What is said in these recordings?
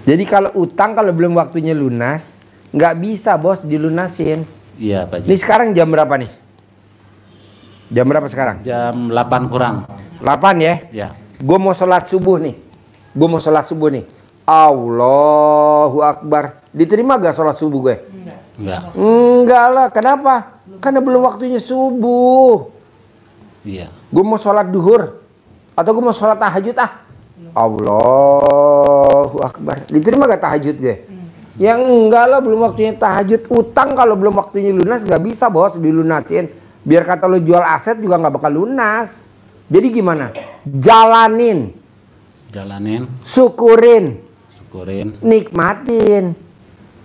Jadi kalau utang kalau belum waktunya lunas, nggak bisa bos dilunasin. Iya Pak Haji. Ini sekarang jam berapa nih? Jam berapa sekarang? Jam 8 kurang. 8 ya? Ya. Gue mau sholat subuh nih. Allahu Akbar. Diterima gak sholat subuh gue? Enggak. Enggak lah. Kenapa? Karena belum waktunya subuh. Iya. Gue mau sholat duhur. Atau gue mau sholat tahajud Allahu Akbar. Diterima gak tahajud gue? Ya enggak lah, belum waktunya tahajud. Utang kalau belum waktunya lunas gak bisa bos dilunasin. Biar kata lo jual aset juga gak bakal lunas. Jadi gimana? Jalanin. Syukurin. Nikmatin.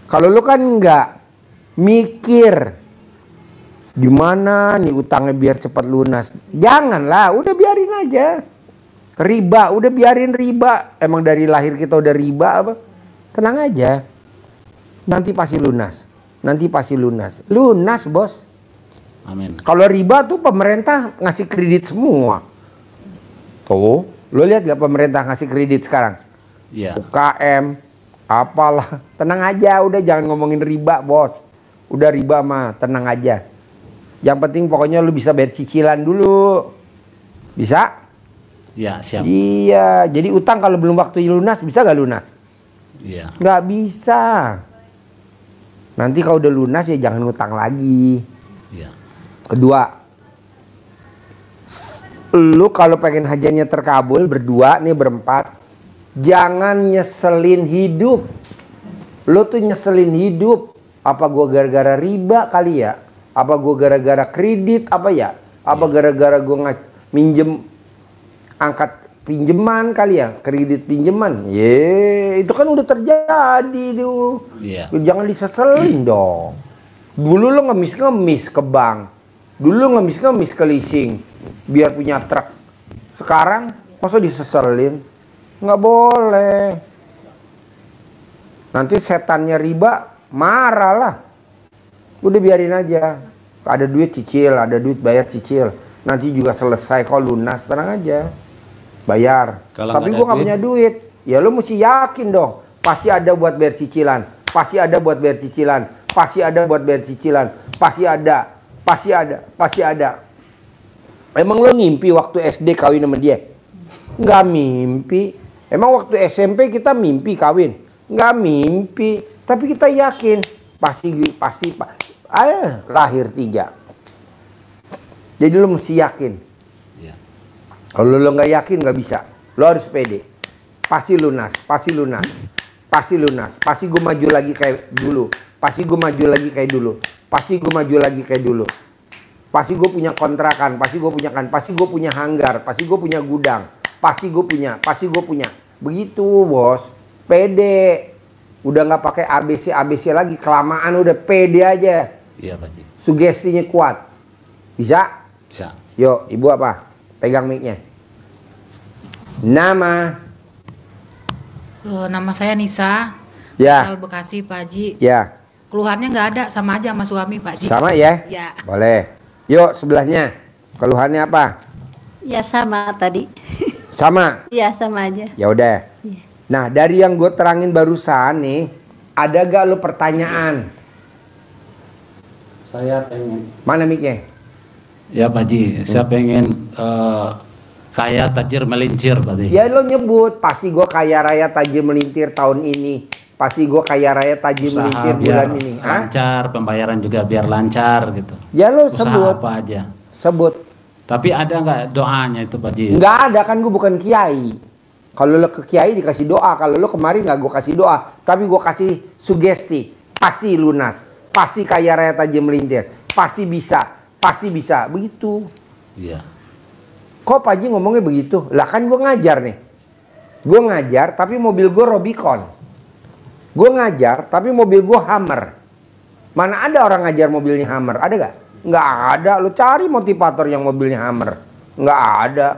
Kalau lo kan enggak mikir gimana nih utangnya biar cepat lunas. Janganlah, udah biarin aja. Riba, udah biarin riba. Emang dari lahir kita udah riba apa? Tenang aja. Nanti pasti lunas. Lunas bos. Amin. Kalau riba tuh pemerintah ngasih kredit semua. Tuh, lo lihat gak pemerintah ngasih kredit sekarang? Iya. UKM, apalah. Tenang aja, udah jangan ngomongin riba bos. Udah riba mah, tenang aja. Yang penting pokoknya lu bisa bayar cicilan dulu. Bisa? Iya, siap. Iya, jadi utang kalau belum waktu lunas, bisa gak lunas? Iya. Nggak bisa. Nanti kalau udah lunas ya jangan utang lagi. Iya. Kedua, lu kalau pengen hajatnya terkabul berdua nih berempat, jangan nyeselin hidup. Lu tuh nyeselin hidup. Apa gua gara-gara riba kali ya? Apa gua gara-gara kredit apa ya? Apa gara-gara gua minjem angkat pinjeman kali ya? Kredit pinjeman. Itu kan udah terjadi dulu. Jangan diseselin dong. Dulu lo ngemis-ngemis ke bank. Dulu lo ngemis-ngemis ke leasing biar punya truk. Sekarang masa diseselin? Nggak boleh. Nanti setannya riba marah lah. Udah biarin aja. Ada duit cicil, ada duit bayar cicil. Nanti juga selesai kok lunas, tenang aja. Bayar. Tapi gue nggak punya duit. Ya lo mesti yakin dong. Pasti ada buat bayar cicilan. Pasti ada buat bayar cicilan. Pasti ada buat bayar cicilan. Pasti ada. Pasti ada. Pasti ada. Emang lo ngimpi waktu SD kawin sama dia? Nggak mimpi. Emang waktu SMP kita mimpi kawin? Nggak mimpi. Tapi kita yakin. Pasti. Lahir 3. Jadi lo mesti yakin. Kalau lo nggak yakin nggak bisa. Lo harus pede. Pasti lunas. Pasti lunas. Pasti lunas. Pasti gue maju lagi kayak dulu. Pasti gue maju lagi kayak dulu. Pasti gue maju lagi kayak dulu. Pasti gue punya kontrakan. Pasti gue punya kan. Pasti gue punya hanggar. Pasti gue punya gudang. Pasti gue punya. Pasti gue punya. Begitu bos. Pede. Udah nggak pakai ABC lagi. Kelamaan udah pede aja. Iya Pak Haji. Sugestinya kuat. Bisa? Bisa. Yuk, ibu apa? Pegang mic-nya. Nama? Nama saya Nisa. Ya. Asal Bekasi Pak Haji. Ya. Keluhannya nggak ada, sama aja sama suami Pak Haji. Sama ya? Ya. Boleh. Yuk sebelahnya. Keluhannya apa? Ya sama tadi. Sama? Iya sama aja. Ya udah. Ya. Nah dari yang gue terangin barusan nih, ada gak lo pertanyaan? Saya pengen. Mana mic-nya? Ya Pak Haji, saya pengen kaya tajir melincir Pak Haji. Ya lo nyebut, pasti gue kaya raya tajir melintir tahun ini. Pasti gue kaya raya tajir Usaha melintir biar bulan ini. lancar, pembayaran juga biar lancar gitu. Ya lo Usaha sebut. apa aja. Sebut. Tapi ada nggak doanya itu Pak Haji? Nggak ada, kan gue bukan kiai. Kalau lo ke kiai dikasih doa. Kalau lo kemarin nggak gue kasih doa. Tapi gue kasih sugesti. Pasti lunas. Pasti kaya raya tajir melintir. Pasti bisa. Pasti bisa. Begitu. Iya. Kok Pak Haji ngomongnya begitu? Lah kan gue ngajar nih. Gue ngajar tapi mobil gue Robicon. Gue ngajar tapi mobil gue Hummer. Mana ada orang ngajar mobilnya Hummer? Ada gak? Nggak ada. Lu cari motivator yang mobilnya Hummer. Nggak ada.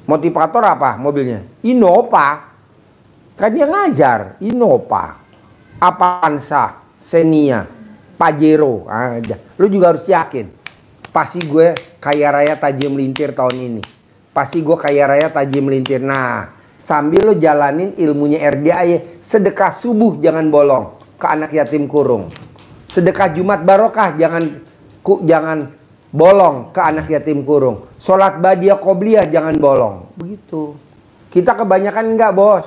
Motivator apa mobilnya? Innova. Kan dia ngajar. Innova. Avanza. Xenia. Pajero. Aja. Lu juga harus yakin. Pasti gue kaya raya tajir melintir tahun ini. Pasti gue kaya raya tajir melintir. Nah, sambil lo jalanin ilmunya RDAY. Sedekah subuh jangan bolong ke anak yatim kurung. Sedekah Jumat barokah jangan bolong ke anak yatim kurung. Sholat badiah qobliyah jangan bolong. Begitu. Kita kebanyakan enggak, bos.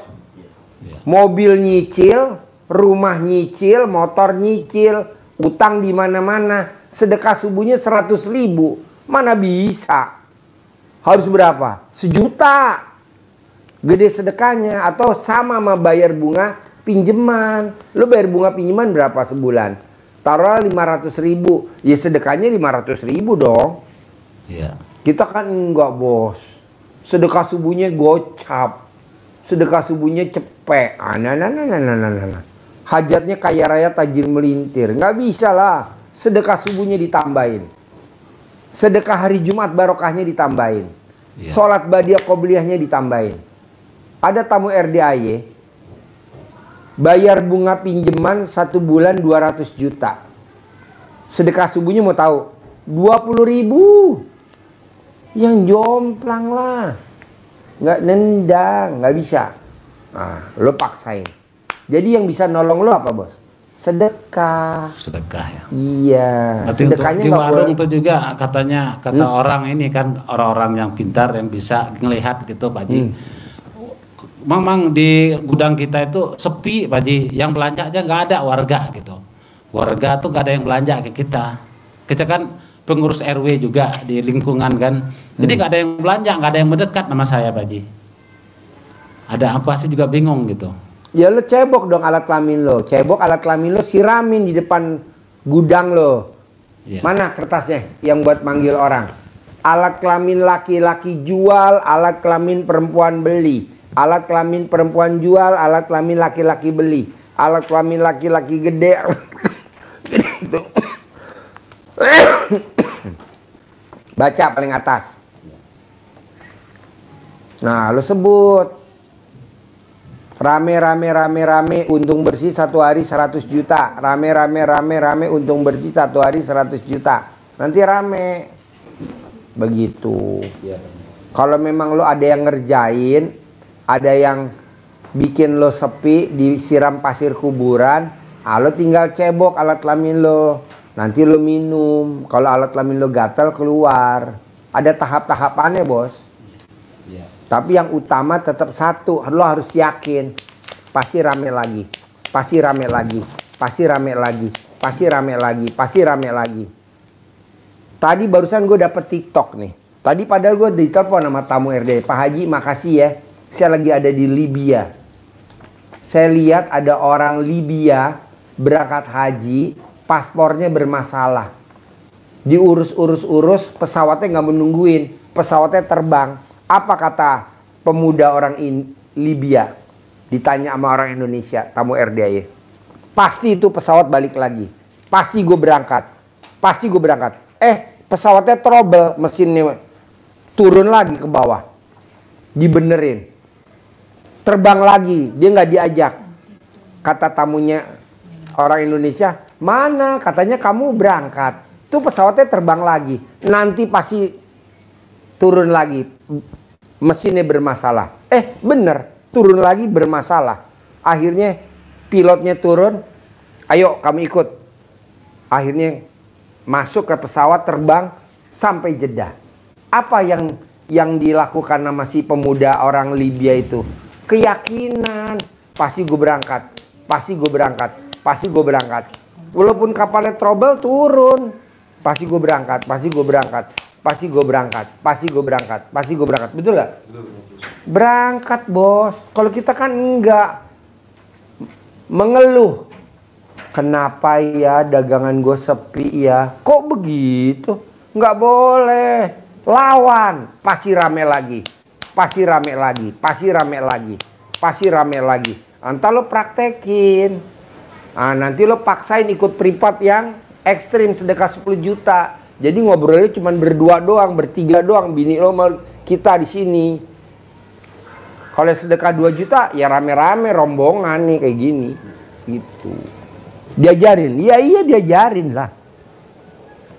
Mobil nyicil, rumah nyicil, motor nyicil, utang di mana-mana. Sedekah subuhnya 100.000, mana bisa? Harus berapa? 1 juta. Gede sedekahnya. Atau sama bayar bunga pinjaman. Lo bayar bunga pinjaman berapa sebulan? Taruhlah 500.000. Ya sedekahnya 500.000 dong. Iya. Kita kan enggak, bos. Sedekah subuhnya gocap. Sedekah subuhnya cepet. Hajatnya kaya raya tajir melintir. Nggak bisa lah. Sedekah subuhnya ditambahin. Sedekah hari Jumat barokahnya ditambahin. Iya. Sholat badiah qobliyahnya ditambahin. Ada tamu RDAY, bayar bunga pinjaman 1 bulan 200 juta. Sedekah subuhnya mau tahu? 20.000. Yang jomplang lah. Nggak nendang, nggak bisa. Nah, lo paksain. Jadi yang bisa nolong lo apa, bos? Sedekah. Sedekah ya. Iya. Berarti Sedekahnya di nggak warung boleh. itu juga katanya kata orang ini kan orang-orang yang pintar yang bisa ngelihat gitu Pak Haji. Memang di gudang kita itu sepi Pak Haji. Yang belanja aja nggak ada warga gitu. Warga tuh nggak ada yang belanja ke kita. Kita kan pengurus RW juga di lingkungan kan. Jadi nggak ada yang belanja, nggak ada yang mendekat nama saya Pak Haji. Ada apa sih juga bingung gitu. Ya lo cebok dong alat kelamin lo. Cebok alat kelamin lo, siramin di depan gudang lo. Iya. Mana kertasnya yang buat manggil orang? Alat kelamin laki-laki jual, alat kelamin perempuan beli. Alat kelamin perempuan jual, alat kelamin laki-laki beli. Alat kelamin laki-laki gede. Gede. Baca paling atas. Nah, lo sebut. Rame untung bersih 1 hari 100 juta. Rame untung bersih 1 hari 100 juta. Nanti rame. Begitu. Kalau memang lo ada yang ngerjain, ada yang bikin lo sepi, disiram pasir kuburan, lo tinggal cebok alat kelamin lo. Nanti lo minum. Kalau alat kelamin lo gatal keluar. Ada tahap-tahapannya, bos. Tapi yang utama tetap satu, lo harus yakin pasti rame lagi, pasti rame lagi, pasti rame lagi, pasti rame lagi, pasti rame lagi. Tadi barusan gue dapet TikTok nih. Tadi padahal gue ditelepon sama tamu RD, Pak Haji makasih ya, saya lagi ada di Libya. Saya lihat ada orang Libya berangkat haji, paspornya bermasalah. Diurus-urus, pesawatnya nggak menungguin, pesawatnya terbang. Apa kata pemuda orang Libya? Ditanya sama orang Indonesia, tamu RDAY. Pasti itu pesawat balik lagi. Pasti gue berangkat. Pasti gue berangkat. Pesawatnya trouble, mesinnya turun lagi ke bawah. Dibenerin. Terbang lagi, dia nggak diajak. Kata tamunya orang Indonesia, mana? Katanya kamu berangkat. Tuh pesawatnya terbang lagi. Nanti pasti turun lagi. Mesinnya bermasalah. Bener, turun lagi bermasalah. Akhirnya pilotnya turun, ayo kami ikut. Akhirnya masuk ke pesawat terbang sampai Jeddah. Apa yang dilakukan sama si pemuda orang Libya itu? Keyakinan. Pasti gue berangkat, pasti gue berangkat, pasti gue berangkat. Walaupun kapalnya trouble turun, pasti gue berangkat, pasti gue berangkat. Pasti gue berangkat, pasti gue berangkat, pasti gue berangkat. Betul gak? Berangkat, bos. Kalau kita kan enggak. Mengeluh. Kenapa ya dagangan gue sepi ya? Kok begitu? Nggak boleh. Lawan. Pasti rame lagi. Pasti rame lagi. Pasti rame lagi. Pasti rame lagi. Entar lo praktekin. Nanti lo paksain ikut privat yang ekstrim sedekah 10 juta. Jadi ngobrolnya cuma berdua doang, bertiga doang, bini lo sama kita di sini. Kalau sedekah 2 juta, ya rame-rame rombongan nih kayak gini. Gitu. Diajarin, iya diajarin lah.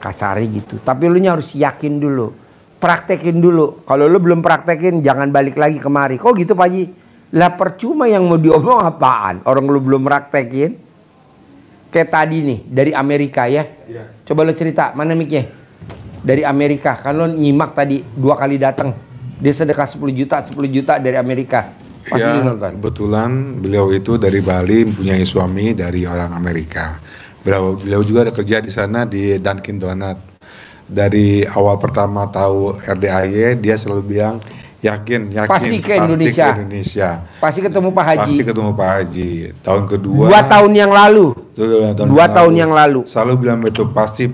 Kasarnya gitu. Tapi lu harus yakin dulu. Praktekin dulu. Kalau lu belum praktekin, jangan balik lagi kemari. Kok gitu Pak Haji? Lah percuma, yang mau diomong apaan? Orang lu belum praktekin. Kayak tadi nih dari Amerika ya. Coba lo cerita, mana mic-nya? Dari Amerika, kan lo nyimak tadi 2 kali datang. Dia sedekah 10 juta dari Amerika. Pasti Ya, lo nonton. kebetulan beliau itu dari Bali, mempunyai suami dari orang Amerika. Beliau juga ada kerja di sana di Dunkin Donut. Dari awal pertama tahu RDAY, dia selalu bilang yakin Pasti ke Indonesia. Pasti ketemu Pak Haji. Pasti ketemu Pak Haji. Tahun kedua. 2 tahun yang lalu. 2 tahun yang lalu. Selalu bilang betul, pasti.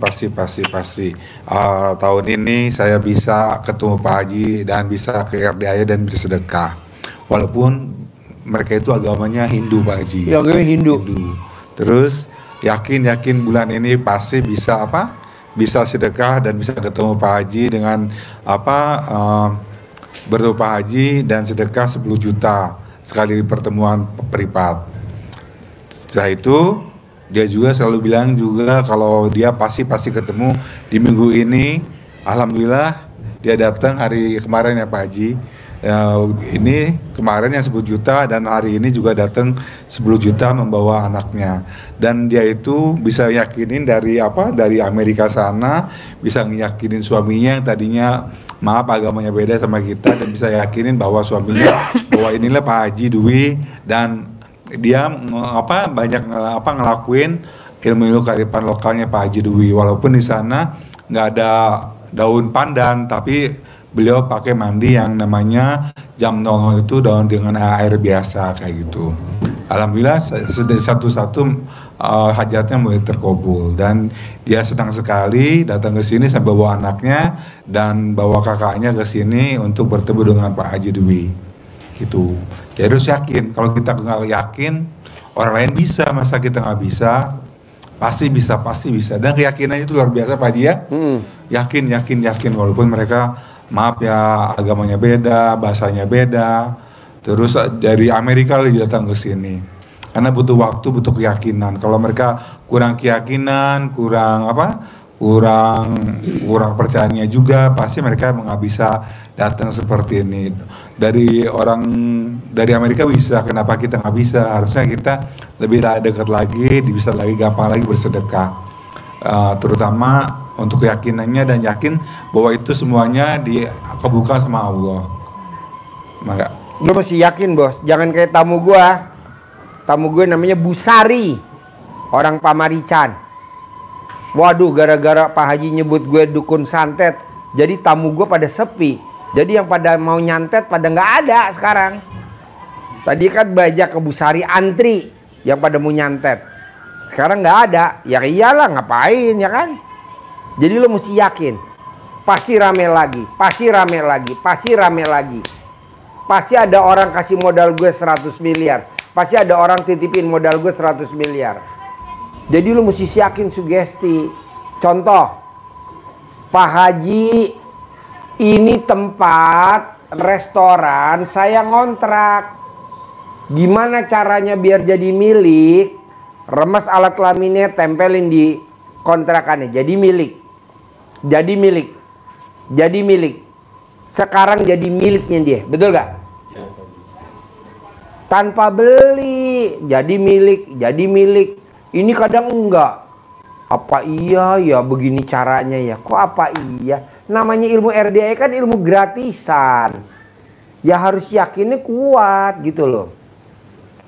Tahun ini saya bisa ketemu Pak Haji dan bisa ke RDAY dan bersedekah. Walaupun mereka itu agamanya Hindu, Pak Haji. Ya, Hindu. Terus yakin bulan ini pasti bisa bisa sedekah dan bisa ketemu Pak Haji dengan bertemu Pak Haji dan sedekah 10 juta sekali pertemuan privat. Setelah itu dia juga selalu bilang juga kalau dia pasti ketemu di minggu ini. Alhamdulillah dia datang hari kemarin ya Pak Haji. Ini kemarin yang 10 juta dan hari ini juga datang 10 juta membawa anaknya, dan dia itu bisa yakinin dari Amerika sana, bisa ngiyakinin suaminya yang tadinya maaf agamanya beda sama kita, dan bisa yakinin bahwa suaminya bahwa inilah Pak Haji Dwi, dan dia banyak ngelakuin ilmu kearifan lokalnya Pak Haji Dwi, walaupun di sana nggak ada daun pandan, tapi beliau pakai mandi yang namanya jam 00 itu daun dengan air biasa kayak gitu. Alhamdulillah satu-satu hajatnya mulai terkabul, dan dia senang sekali datang ke sini sampai bawa anaknya dan bawa kakaknya ke sini untuk bertemu dengan Pak Haji Dwi. Gitu. Jadi harus yakin. Kalau kita nggak yakin, orang lain bisa, masa kita nggak bisa? Pasti bisa. Dan keyakinannya itu luar biasa Pak Haji ya. Yakin walaupun mereka maaf ya agamanya beda, bahasanya beda. Terus dari Amerika lagi datang ke sini. Karena butuh waktu, butuh keyakinan. Kalau mereka kurang keyakinan, kurang percayanya juga, pasti mereka nggak bisa datang seperti ini. Dari Amerika bisa, kenapa kita nggak bisa? Harusnya kita lebih dekat lagi, bisa lagi gampang lagi bersedekah. Terutama untuk keyakinannya, dan yakin bahwa itu semuanya dikabulkan sama Allah. Maka Lu mesti yakin bos, jangan kayak tamu gue namanya Busari, orang Pamarican. Waduh, gara-gara Pak Haji nyebut gue dukun santet, jadi tamu gue pada sepi. Jadi yang pada mau nyantet pada nggak ada sekarang. Tadi kan banyak ke Busari antri yang pada mau nyantet, sekarang nggak ada. Ya iyalah, ngapain ya kan. Jadi lo mesti yakin, pasti rame lagi. Pasti ada orang kasih modal gue 100 miliar. Pasti ada orang titipin modal gue 100 miliar. Jadi lo mesti yakin sugesti. Contoh, Pak Haji, ini tempat restoran saya ngontrak. Gimana caranya biar jadi milik? Remas alat kelaminnya, tempelin di kontrakannya, jadi milik. Sekarang jadi miliknya dia, betul gak? Tanpa beli, jadi milik. Ini kadang enggak. Apa iya ya begini caranya ya? Kok apa iya? Namanya ilmu RDA kan ilmu gratisan. Ya harus yakinnya kuat gitu loh.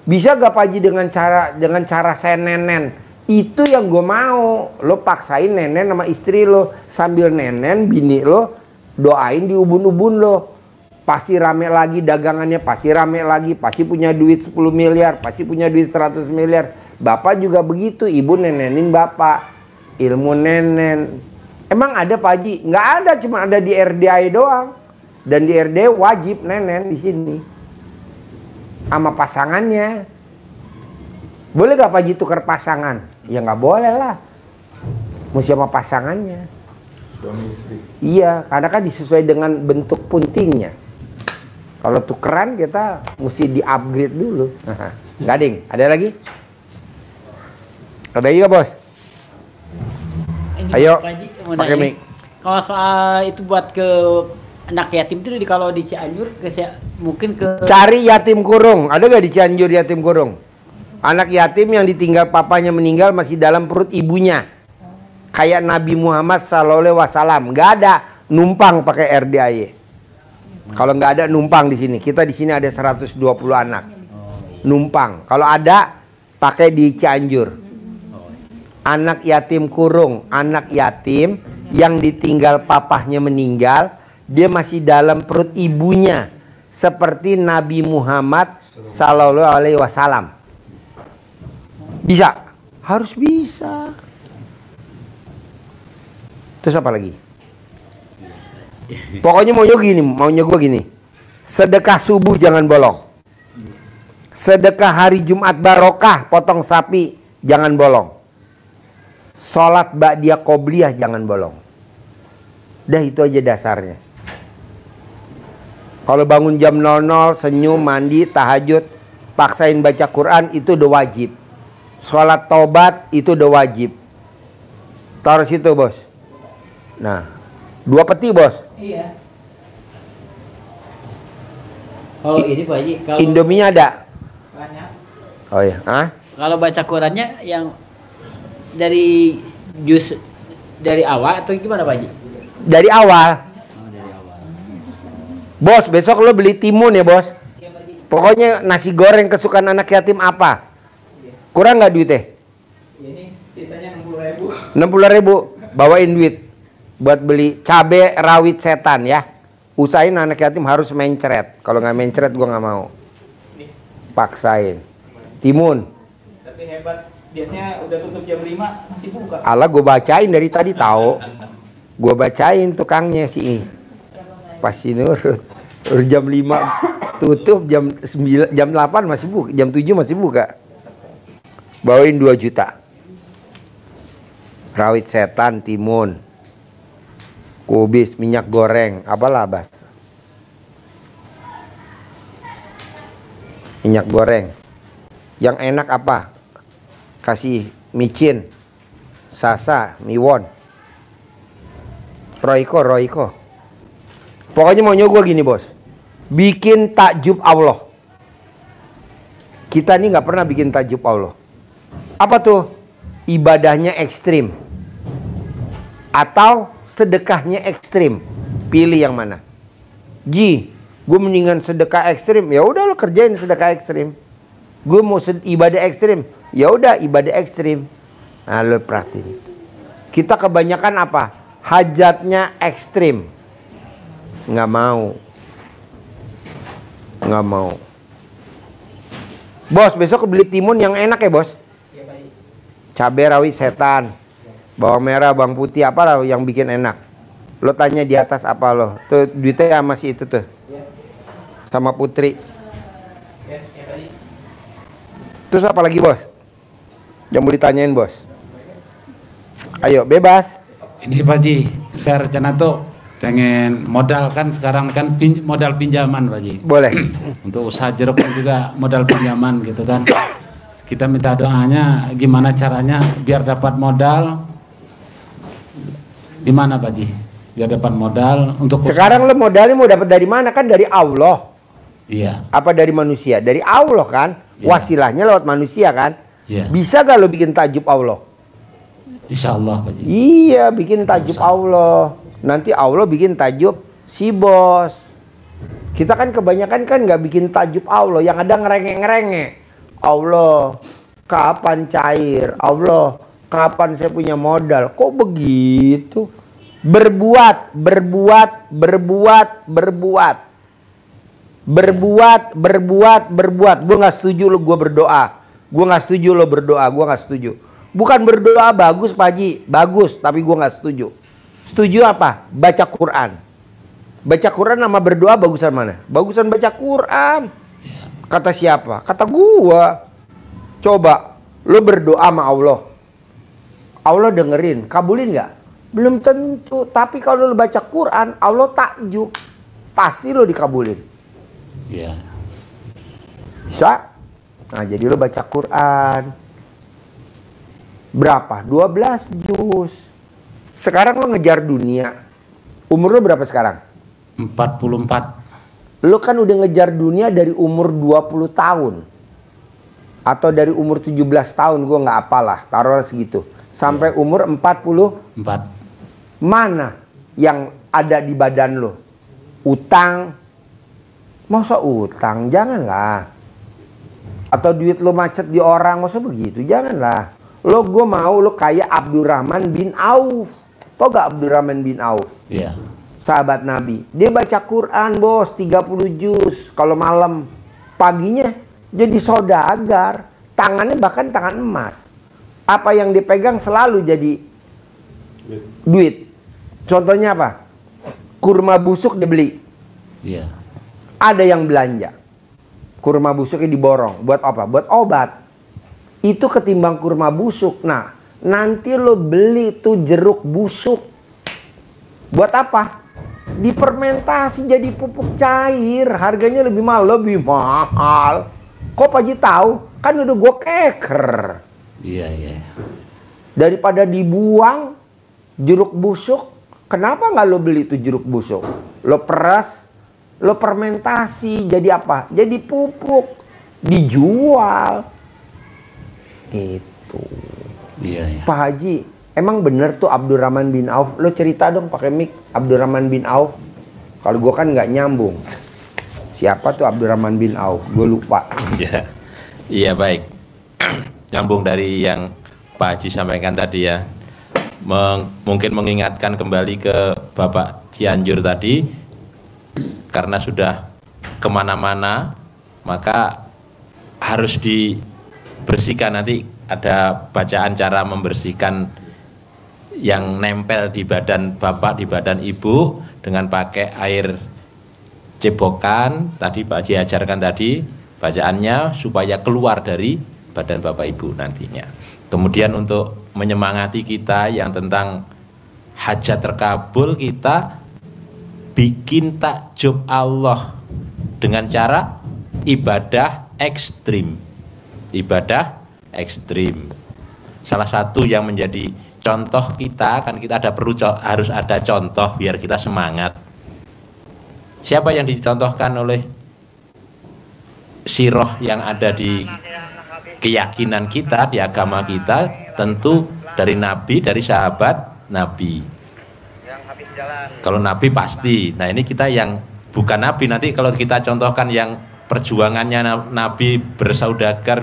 Bisa gak Pak Haji dengan cara saya nenen? Itu yang gue mau. Lo paksain nenen sama istri lo, sambil nenen bini lo doain di ubun-ubun lo. Pasti rame lagi dagangannya, pasti rame lagi, pasti punya duit 10 miliar, pasti punya duit 100 miliar. Bapak juga begitu, ibu nenenin bapak. Ilmu nenen. Emang ada Pak Haji? Nggak ada, cuma ada di RDA doang. Dan di RDA wajib nenen di sini. Sama pasangannya. Boleh gak Pak Haji tukar pasangan? Ya nggak boleh lah. Mesti sama pasangannya. suami istri. Iya, karena kan disesuai dengan bentuk puntingnya. Kalau tukeran kita mesti di-upgrade dulu. Gading, ada lagi? Ada lagi nggak bos? Ayo, pakai mic. Kalau soal itu buat ke anak yatim itu kalau di Cianjur mungkin ke Cari yatim kurung. Ada gak di Cianjur yatim kurung? Anak yatim yang ditinggal papanya meninggal masih dalam perut ibunya. Kayak Nabi Muhammad SAW. Gak ada numpang pakai RDAY. Kalau nggak ada numpang di sini. Kita di sini ada 120 anak. Numpang. Kalau ada pakai di Cianjur. Anak yatim kurung, anak yatim yang ditinggal papahnya meninggal, dia masih dalam perut ibunya. Seperti Nabi Muhammad SAW. Bisa? Harus bisa. Terus apa lagi? Pokoknya maunya gue gini. Sedekah subuh jangan bolong. Sedekah hari Jumat barokah, potong sapi, jangan bolong. Sholat ba'diyah qobliyah jangan bolong. Dah itu aja dasarnya. Kalau bangun jam 00, senyum, mandi, tahajud, paksain baca Quran, itu udah wajib. Sholat taubat itu udah wajib. Taruh situ bos. Nah, 2 peti bos. Iya. Kalau ini Pak Haji, kalau Indominya ada. banyak. Oh iya, Kalau baca Qurannya yang dari juz dari awal atau gimana Pak Haji? Dari awal. Oh, dari awal. Bos, besok lo beli timun ya bos. Pokoknya nasi goreng kesukaan anak yatim apa? Kurang nggak duitnya? Ini sisanya 60.000. 60.000. Bawain duit buat beli cabe rawit setan ya. Usahain anak yatim harus mencret. Kalau nggak mencret gue nggak mau. Paksain. Timun. Tapi hebat, biasanya udah tutup jam 5 masih buka. Allah gue bacain dari tadi tahu. Gue bacain tukangnya sih. Pasti nurut. Udah jam 5 tutup, jam 9, jam 8 masih buka, jam 7 masih buka. Bawain 2 juta. Rawit setan, timun, kubis, minyak goreng, apalah bas. Minyak goreng. Yang enak apa? Kasih micin, sasa, miwon, roiko. Pokoknya maunya gue gini bos. Bikin takjub Allah. Kita nih nggak pernah bikin takjub Allah. Apa tuh? Ibadahnya ekstrim atau sedekahnya ekstrim. Pilih yang mana? Ji, gue mendingan sedekah ekstrim. Ya udah lo kerjain sedekah ekstrim. Gue mau ibadah ekstrim. Ya udah ibadah ekstrim. Nah lo perhatiin itu. Kita kebanyakan apa? Hajatnya ekstrim. Nggak mau. Bos, besok beli timun yang enak ya bos. Cabai rawit setan, bawang merah, bawang putih, apalah yang bikin enak. Lo tanya di atas apa lo? Tuh duitnya masih itu tuh. Sama Putri. Terus apa lagi bos? Yang mau ditanyain bos? Ayo bebas. Ini Pak Haji, saya rencana tuh pengen modal kan sekarang kan modal pinjaman Pak Haji. Boleh. Untuk usaha jeruk kan juga modal pinjaman gitu kan. Kita minta doanya gimana caranya biar dapat modal. Gimana Pak Haji? Biar dapat modal untuk sekarang usaha. lo modalnya mau dapat dari mana? Kan dari Allah. Iya. Apa dari manusia? Dari Allah kan. Iya. Wasilahnya lewat manusia kan. Iya. Bisa gak lo bikin takjub Allah? Insya Allah Pak Haji. Iya, bikin takjub Allah. Nanti Allah bikin takjub si bos. Kita kan kebanyakan kan nggak bikin takjub Allah. Yang ada ngerengek-ngerengek. Allah, kapan cair? Allah, kapan saya punya modal? Kok begitu? Berbuat. Gue nggak setuju lo gue berdoa. Gue nggak setuju lo berdoa. Gue nggak setuju. Bukan berdoa bagus Pak Haji, bagus. Tapi gue nggak setuju. Setuju apa? Baca Quran. Baca Quran sama berdoa bagusan mana? Bagusan baca Quran. Kata siapa? Kata gua. Coba lo berdoa sama Allah. Allah dengerin, kabulin nggak? Belum tentu. Tapi kalau lo baca Quran, Allah takjub. Pasti lo dikabulin. Iya. Bisa? Nah, jadi lo baca Quran. Berapa? 12 juz. Sekarang lo ngejar dunia. Umur lo berapa sekarang? 44. Lu kan udah ngejar dunia dari umur 20 tahun. Atau dari umur 17 tahun, gue nggak apalah, taruhlah segitu. Sampai umur 44. 4. Mana yang ada di badan lu? Utang? Masa utang? Janganlah. Atau duit lu macet di orang, masa begitu? Janganlah. Lo gue mau lo kayak Abdurrahman bin Auf. Tau gak Abdurrahman bin Auf? Iya. Sahabat Nabi. Dia baca Quran bos, 30 juz. Kalau malam, paginya jadi saudagar. Tangannya bahkan tangan emas. Apa yang dipegang selalu jadi duit. Contohnya apa? Kurma busuk dibeli. Iya. Ada yang belanja. Kurma busuknya diborong. Buat apa? Buat obat. Itu ketimbang kurma busuk. Nah, nanti lo beli tuh jeruk busuk. Buat apa? Difermentasi jadi pupuk cair. Harganya lebih mahal. Lebih mahal. Kok Pak Haji tahu? Kan udah gue keker. Iya, iya. Daripada dibuang jeruk busuk, kenapa nggak lo beli tuh jeruk busuk? Lo peras, lo fermentasi, jadi apa? Jadi pupuk, dijual. Gitu. Iya, iya. Pak Haji, emang bener tuh Abdurrahman bin Auf? Lo cerita dong pakai mic, Abdurrahman bin Auf. Kalau gue kan nggak nyambung. Siapa tuh Abdurrahman bin Auf? Gue lupa. Iya, iya baik. Nyambung dari yang Pak Haji sampaikan tadi ya. Mungkin mengingatkan kembali ke Bapak Cianjur tadi, karena sudah kemana-mana, maka harus dibersihkan. Nanti ada bacaan cara membersihkan yang nempel di badan Bapak, di badan Ibu, dengan pakai air cebokan. Tadi Pak Haji ajarkan tadi bacaannya supaya keluar dari badan Bapak Ibu nantinya. Kemudian untuk menyemangati kita yang tentang hajat terkabul, kita bikin takjub Allah dengan cara ibadah ekstrim. Ibadah ekstrim. Salah satu yang menjadi contoh kita, kan kita harus ada contoh biar kita semangat. Siapa yang dicontohkan oleh siroh yang ada di keyakinan kita, di agama kita? Tentu dari Nabi, dari sahabat Nabi. Kalau Nabi pasti. Nah ini kita yang bukan Nabi, nanti kalau kita contohkan yang perjuangannya Nabi bersaudagar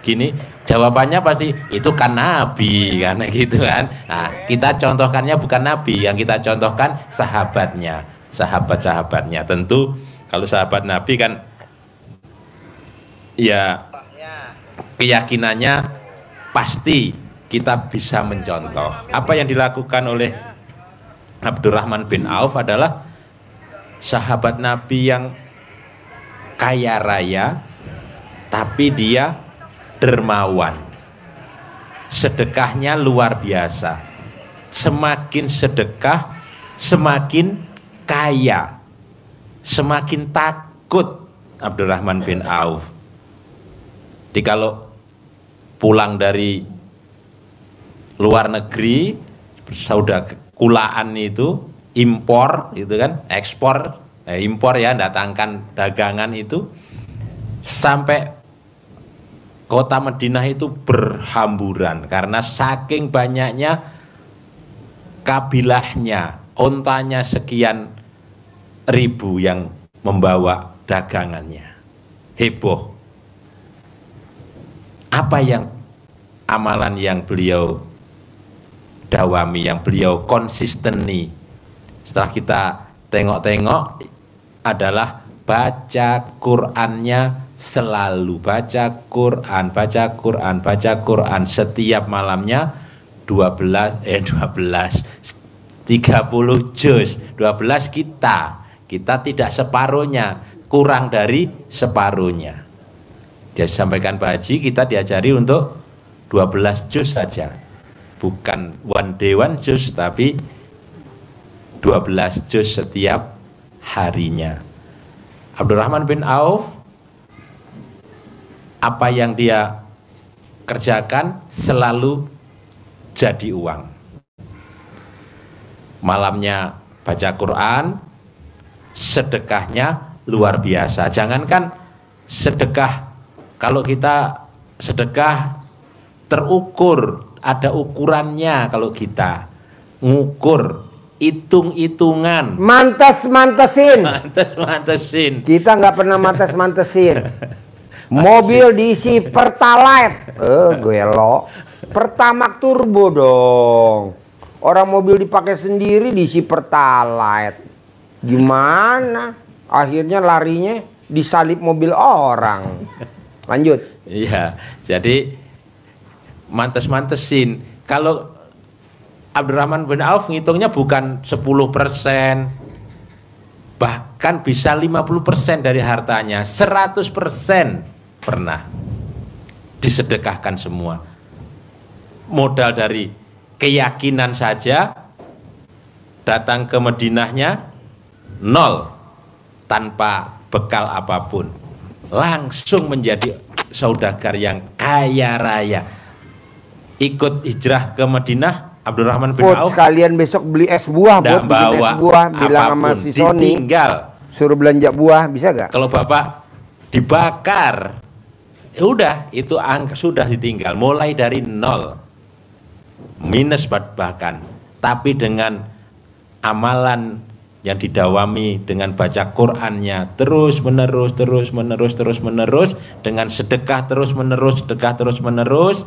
gini, jawabannya pasti itu kan Nabi, kan gitu kan. Nah kita contohkannya bukan Nabi, yang kita contohkan sahabatnya, sahabat-sahabatnya. Tentu kalau sahabat Nabi kan ya keyakinannya pasti kita bisa mencontoh. Apa yang dilakukan oleh Abdurrahman bin Auf adalah sahabat Nabi yang kaya raya, tapi dia dermawan. Sedekahnya luar biasa. Semakin sedekah, semakin kaya, semakin takut Abdurrahman bin Auf. Jadi kalau pulang dari luar negeri, saudara kulaan itu impor, gitu kan, ekspor, impor ya, datangkan dagangan itu, sampai kota Madinah itu berhamburan karena saking banyaknya kabilahnya, ontanya sekian ribu yang membawa dagangannya, heboh. Apa yang amalan yang beliau dawami, yang beliau konsisteni setelah kita tengok-tengok adalah baca Qur'annya selalu, baca Qur'an, baca Qur'an, baca Qur'an setiap malamnya 30 juz. 12 kita tidak separuhnya, kurang dari separuhnya. Dia sampaikan Pak Haji, kita diajari untuk 12 juz saja, bukan one day one juz, tapi 12 juz setiap harinya. Abdurrahman bin Auf, apa yang dia kerjakan selalu jadi uang. Malamnya baca Quran, sedekahnya luar biasa. Jangankan sedekah, kalau kita sedekah terukur, ada ukurannya. Kalau kita ngukur, hitung-hitungan, Mantes-mantesin. mantesin. Kita nggak pernah mantes-mantesin. Mobil diisi Pertalite. Gue lo. Pertamax turbo dong. Orang mobil dipakai sendiri diisi Pertalite. Gimana? Akhirnya larinya disalip mobil orang. Lanjut. Iya, jadi mantes-mantesin. Kalau Abdurrahman bin Auf ngitungnya bukan 10%, bahkan bisa 50% dari hartanya, 100% pernah disedekahkan semua. Modal dari keyakinan saja, datang ke Madinahnya nol, tanpa bekal apapun, langsung menjadi saudagar yang kaya raya. Ikut hijrah ke Madinah, Abdurrahman bin Auf Sekalian besok beli es buah buat bikin es buah, bilang sama apapun, si Sony ditinggal. suruh belanja buah, bisa gak? Kalau bapak dibakar, ya udah itu angka sudah ditinggal, mulai dari nol, minus bahkan. Tapi dengan amalan yang didawami dengan baca Qur'annya terus menerus, dengan sedekah terus menerus,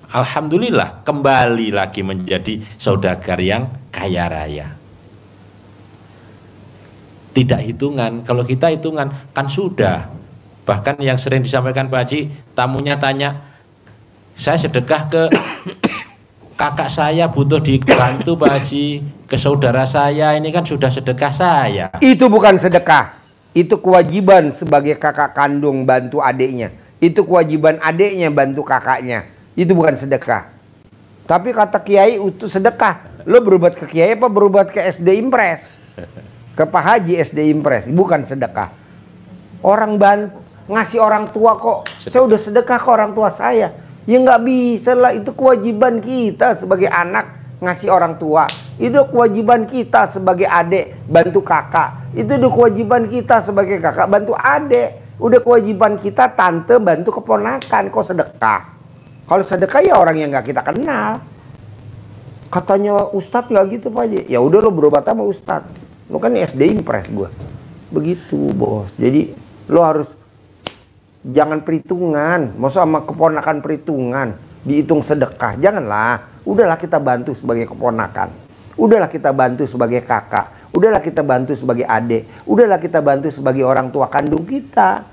alhamdulillah kembali lagi menjadi saudagar yang kaya raya. Tidak hitungan, kalau kita hitungan kan sudah. Bahkan yang sering disampaikan Pak Haji, tamunya tanya, saya sedekah ke kakak saya butuh dibantu Pak Haji, ke saudara saya ini kan sudah sedekah saya. Itu bukan sedekah, itu kewajiban sebagai kakak kandung bantu adiknya. Itu kewajiban adiknya bantu kakaknya. Itu bukan sedekah. Tapi kata kiai itu sedekah. Lo berobat ke kiai apa berobat ke SD Impres? Ke Pak Haji SD Impres, bukan sedekah. Orang ngasih orang tua kok. Saya udah sedekah ke orang tua saya. Ya nggak bisa lah, itu kewajiban kita sebagai anak ngasih orang tua. Itu kewajiban kita sebagai adik bantu kakak. Itu udah kewajiban kita sebagai kakak bantu adik. Udah kewajiban kita tante bantu keponakan. Kok sedekah? Kalau sedekah ya orang yang nggak kita kenal. Katanya Ustadz nggak gitu Pak Haji. Ya udah lo berobat sama Ustadz. Lo kan SD Impres gue. Begitu bos. Jadi lo harus jangan perhitungan. Masa sama keponakan perhitungan dihitung sedekah. Janganlah. Udahlah kita bantu sebagai keponakan. Udahlah kita bantu sebagai kakak. Udahlah kita bantu sebagai adik. Udahlah kita bantu sebagai orang tua kandung kita.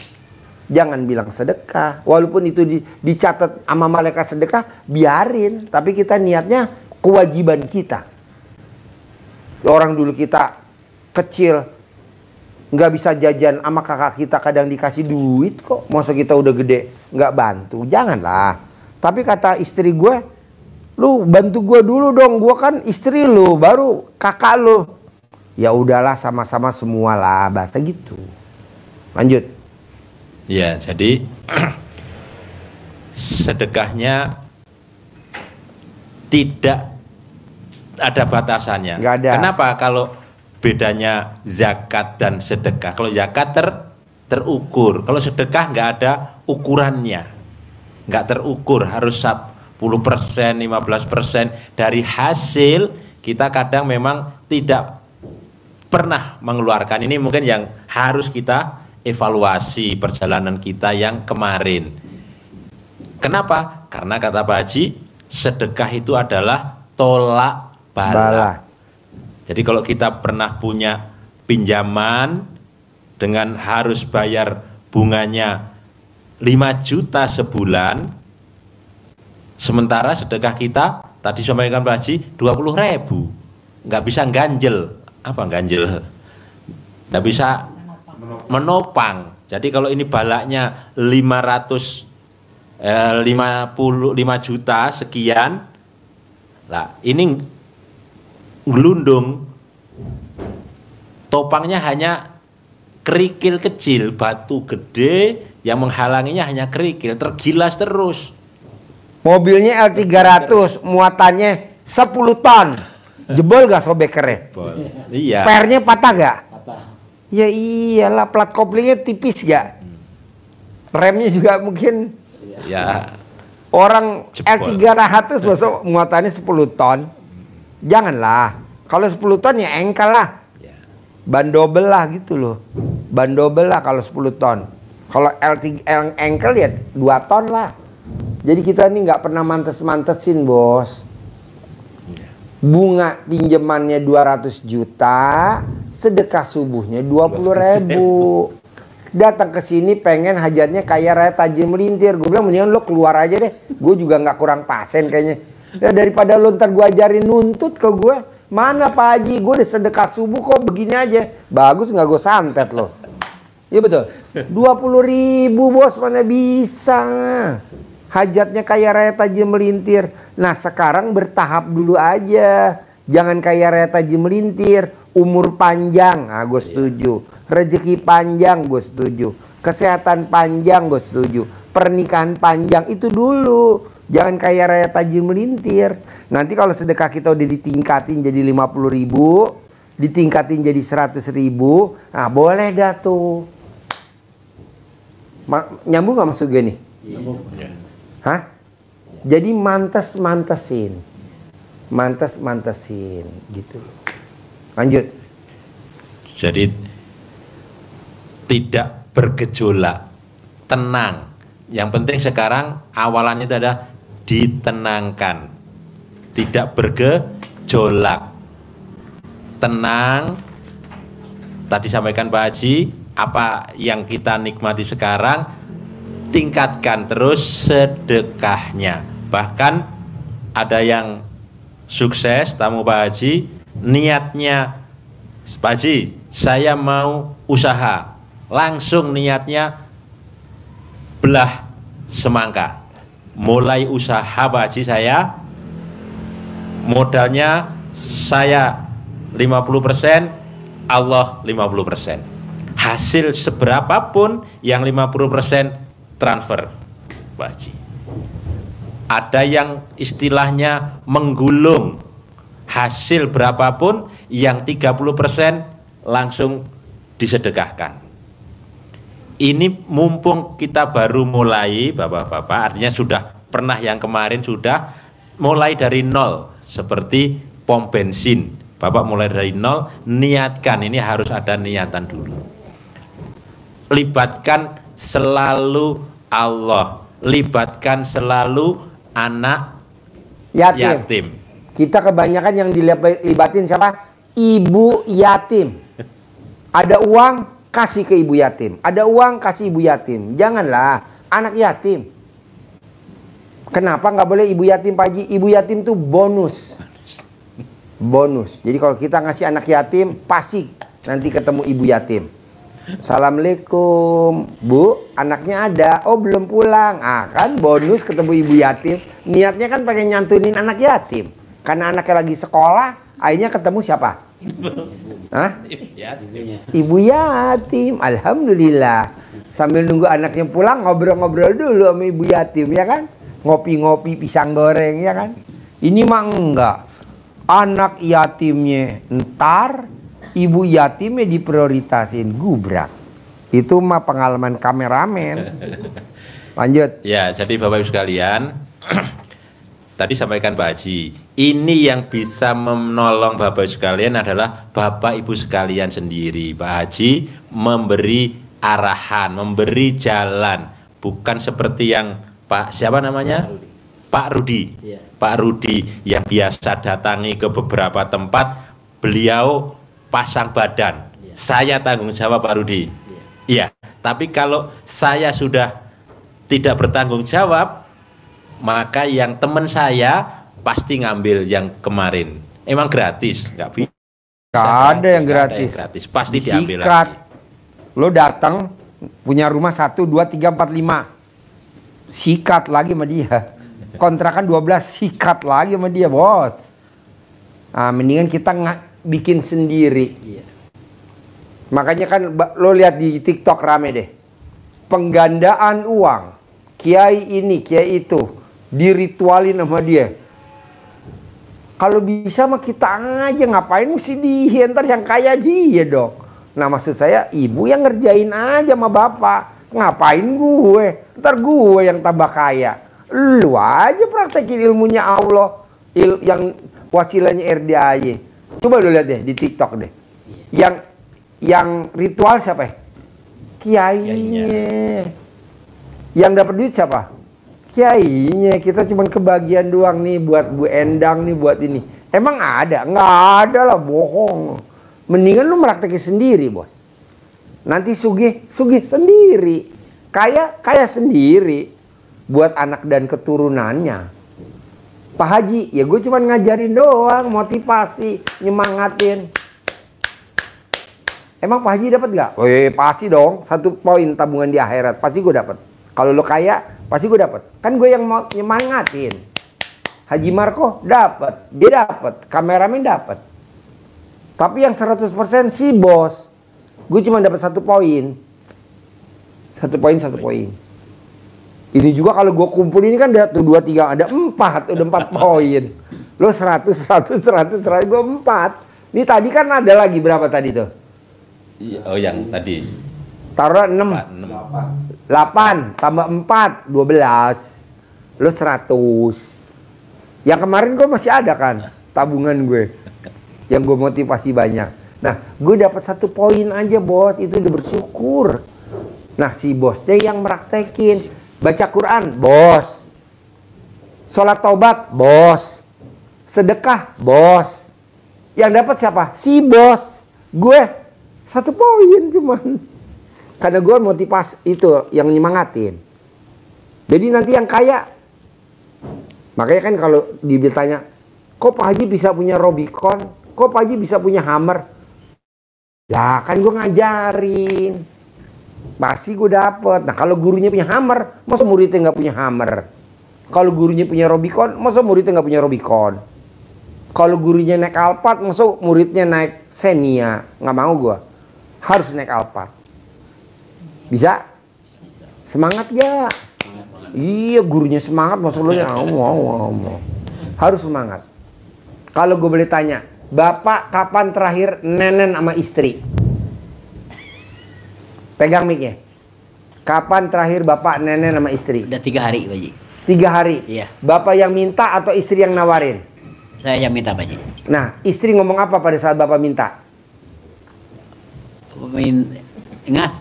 Jangan bilang sedekah. Walaupun itu dicatat sama malaikat sedekah, biarin. Tapi kita niatnya kewajiban kita. Orang dulu kita kecil nggak bisa jajan sama kakak kita, kadang dikasih duit kok. Masa kita udah gede nggak bantu? Janganlah. Tapi kata istri gue, lu bantu gue dulu dong. Gue kan istri lu, baru kakak lu. Ya udahlah, sama-sama semua lah, bahasa gitu. Lanjut. Ya, jadi sedekahnya tidak ada batasannya. Nggak ada. Kenapa? Kalau bedanya zakat dan sedekah. Kalau zakat terukur, kalau sedekah nggak ada ukurannya, nggak terukur, harus 10%, 15% dari hasil. Kita kadang memang tidak pernah mengeluarkan. Ini mungkin yang harus kita evaluasi perjalanan kita yang kemarin. Kenapa? Karena kata Pak Haji, sedekah itu adalah tolak bala. Jadi kalau kita pernah punya pinjaman dengan harus bayar bunganya 5 juta sebulan, sementara sedekah kita tadi sampaikan Pak Haji 20.000, nggak bisa ganjel. Apa ganjel? Nggak bisa menopang. Jadi kalau ini balaknya 55 juta sekian, lah ini ngelundung, topangnya hanya kerikil kecil, batu gede yang menghalanginya hanya kerikil, tergilas terus. Mobilnya L300, muatannya 10 ton. Jebol gak sobekernya? Iya. Pernya patah gak? Ya iyalah, plat koplingnya tipis gak? Remnya juga mungkin. Ya, Orang Jebol. L300 masuk muatannya 10 ton. Janganlah. Kalau 10 ton ya engkel lah. ya. Ban double lah gitu loh. Ban double lah kalau 10 ton. Kalau L3 engkel ya 2 ton lah. Jadi kita ini nggak pernah mantes-mantesin, bos. Bunga pinjamannya 200 juta, sedekah subuhnya 20.000. Datang ke sini pengen hajatnya kayak Raya Tajim Melintir. Gue bilang mendingan lo keluar aja deh. Gue juga nggak kurang pasen kayaknya. Ya daripada lo ntar gue ajarin nuntut ke gue. Mana Pak Haji? Gue udah sedekah subuh kok begini aja. Bagus nggak gue santet lo. Iya betul. 20.000 bos, mana bisa. Hajatnya kayak Raya Tajim Melintir. Nah sekarang bertahap dulu aja. Jangan kayak Raya Tajim Melintir. Umur panjang, gue setuju. Rezeki panjang, gue setuju. Kesehatan panjang, gue setuju. Pernikahan panjang, itu dulu. Jangan kayak Raya Tajim Melintir. Nanti kalau sedekah kita udah ditingkatin jadi 50.000, ditingkatin jadi 100.000, nah boleh dah tuh. Nyambung gak maksud gue nih? Hah? Jadi mantesin gitu. Lanjut. Jadi tidak bergejolak, tenang. Yang penting sekarang awalannya itu adalah ditenangkan, tidak bergejolak, tenang. Tadi sampaikan Pak Haji, apa yang kita nikmati sekarang, tingkatkan terus sedekahnya. Bahkan ada yang sukses, tamu Pak Haji, niatnya, Pak Haji, saya mau usaha, langsung niatnya belah semangka. Mulai usaha Pak Haji saya, modalnya saya 50%, Allah 50%. Hasil seberapapun yang 50% transfer Pak Haji. Ada yang istilahnya menggulung, hasil berapapun yang 30% langsung disedekahkan. Ini mumpung kita baru mulai Bapak-bapak, artinya sudah pernah yang kemarin sudah mulai dari nol, seperti pom bensin. Bapak mulai dari nol, niatkan, ini harus ada niatan dulu. Libatkan selalu Allah, libatkan selalu anak yatim. Kita kebanyakan yang dilibatin siapa? Ibu yatim. Ada uang, kasih ke ibu yatim. Ada uang, kasih ibu yatim. Janganlah anak yatim. Kenapa nggak boleh ibu yatim, Pak Haji? Ibu yatim tuh bonus. Bonus. Jadi kalau kita ngasih anak yatim, pasti nanti ketemu ibu yatim. Assalamualaikum, Bu, anaknya ada. Oh, belum pulang. Ah, kan bonus ketemu ibu yatim. Niatnya kan pengen nyantunin anak yatim. Karena anaknya lagi sekolah, akhirnya ketemu siapa? Hah? Ibu yatim. Alhamdulillah. Sambil nunggu anaknya pulang, ngobrol-ngobrol dulu sama ibu yatim, ya kan? Ngopi-ngopi pisang goreng, ya kan? Ini mah enggak. Anak yatimnya ntar, ibu yatimnya diprioritasin, gubrak. Itu mah pengalaman kameramen. Lanjut. Ya, jadi Bapak Ibu sekalian, tadi sampaikan Pak Haji, ini yang bisa menolong Bapak Ibu sekalian adalah Bapak Ibu sekalian sendiri. Pak Haji memberi arahan, memberi jalan, bukan seperti yang Pak siapa namanya? Pak Rudi. Pak Rudi yang biasa datangi ke beberapa tempat, beliau pasang badan. Saya tanggung jawab Pak Rudi. Iya, tapi kalau saya sudah tidak bertanggung jawab, maka yang teman saya pasti ngambil yang kemarin. Emang gratis, nggak bisa. Gak ada yang gratis. Pasti diambil Disikat. lagi. Lo datang punya rumah 1, 2, 3, 4, 5. Sikat lagi sama dia. Kontrakan 12, sikat lagi sama dia, bos. Nah, mendingan kita bikin sendiri. Makanya kan lo lihat di TikTok rame deh. Penggandaan uang. Kiai ini, kiai itu. Diritualin sama dia. Kalau bisa mah kita aja, ngapain mesti dia, ntar yang kaya dia dong. Nah maksud saya ibu yang ngerjain aja sama bapak. Ngapain gue? Ntar gue yang tambah kaya. Lu aja praktekin ilmunya Allah. Yang wasilanya RDAY. Coba lu lihat deh di TikTok deh. Yang ritual siapa ya? Kiainya. Yang dapat duit siapa? Kiainya. Kita cuma kebagian doang nih buat Bu Endang nih, buat ini. Emang ada? Nggak ada lah, bohong. Mendingan lu praktekin sendiri, bos. Nanti sugih sendiri. Kaya sendiri. Buat anak dan keturunannya. Pak Haji, ya gue cuma ngajarin doang, motivasi, nyemangatin. Emang Pak Haji dapat gak? Oh iya, pasti dong. 1 poin tabungan di akhirat, pasti gue dapat. Kalau lo kaya, pasti gue dapat. Kan gue yang mau nyemangatin. Haji Marco dapat, dia dapat, kameramen dapat. Tapi yang 100% si bos. Gue cuma dapat 1 poin. 1 poin. Ini juga kalau gue kumpul ini kan ada 2, 3, ada 4, udah 4 poin. Lo 100, gue 4. Ini tadi kan ada lagi berapa tadi tuh? Oh yang tadi. Taruh 6. 8 tambah 4, 12. Lo 100. Yang kemarin gue masih ada kan tabungan gue. Yang gue motivasi banyak. Nah, gue dapat 1 poin aja, bos. Itu udah bersyukur. Nah, si bosnya yang meraktekin. Baca Quran, bos. Sholat taubat, bos. Sedekah, bos. Yang dapat siapa? Si bos. Gue 1 poin cuman. Karena gue motivasi itu yang nyemangatin. Jadi nanti yang kaya. Makanya kan kalau ditanya, kok Pak Haji bisa punya Robicon? Kok Pak Haji bisa punya Hammer? Lah kan gue ngajarin. Pasti gue dapet. Nah kalau gurunya punya Hammer, masa muridnya nggak punya Hammer? Kalau gurunya punya Robicon, masa muridnya nggak punya Robicon? Kalau gurunya naik Alphard, masa muridnya naik Xenia? Nggak mau gue. Harus naik Alphard. Bisa? Semangat gak? Iya, gurunya semangat, masa lu mau. Harus semangat. Kalau gue boleh tanya, Bapak kapan terakhir nenen sama istri? Pegang mic-nya. Kapan terakhir Bapak nenen sama istri? Udah 3 hari, Pak Haji. 3 hari? Iya. Bapak yang minta atau istri yang nawarin? Saya yang minta, Pak Haji. Nah, istri ngomong apa pada saat Bapak minta?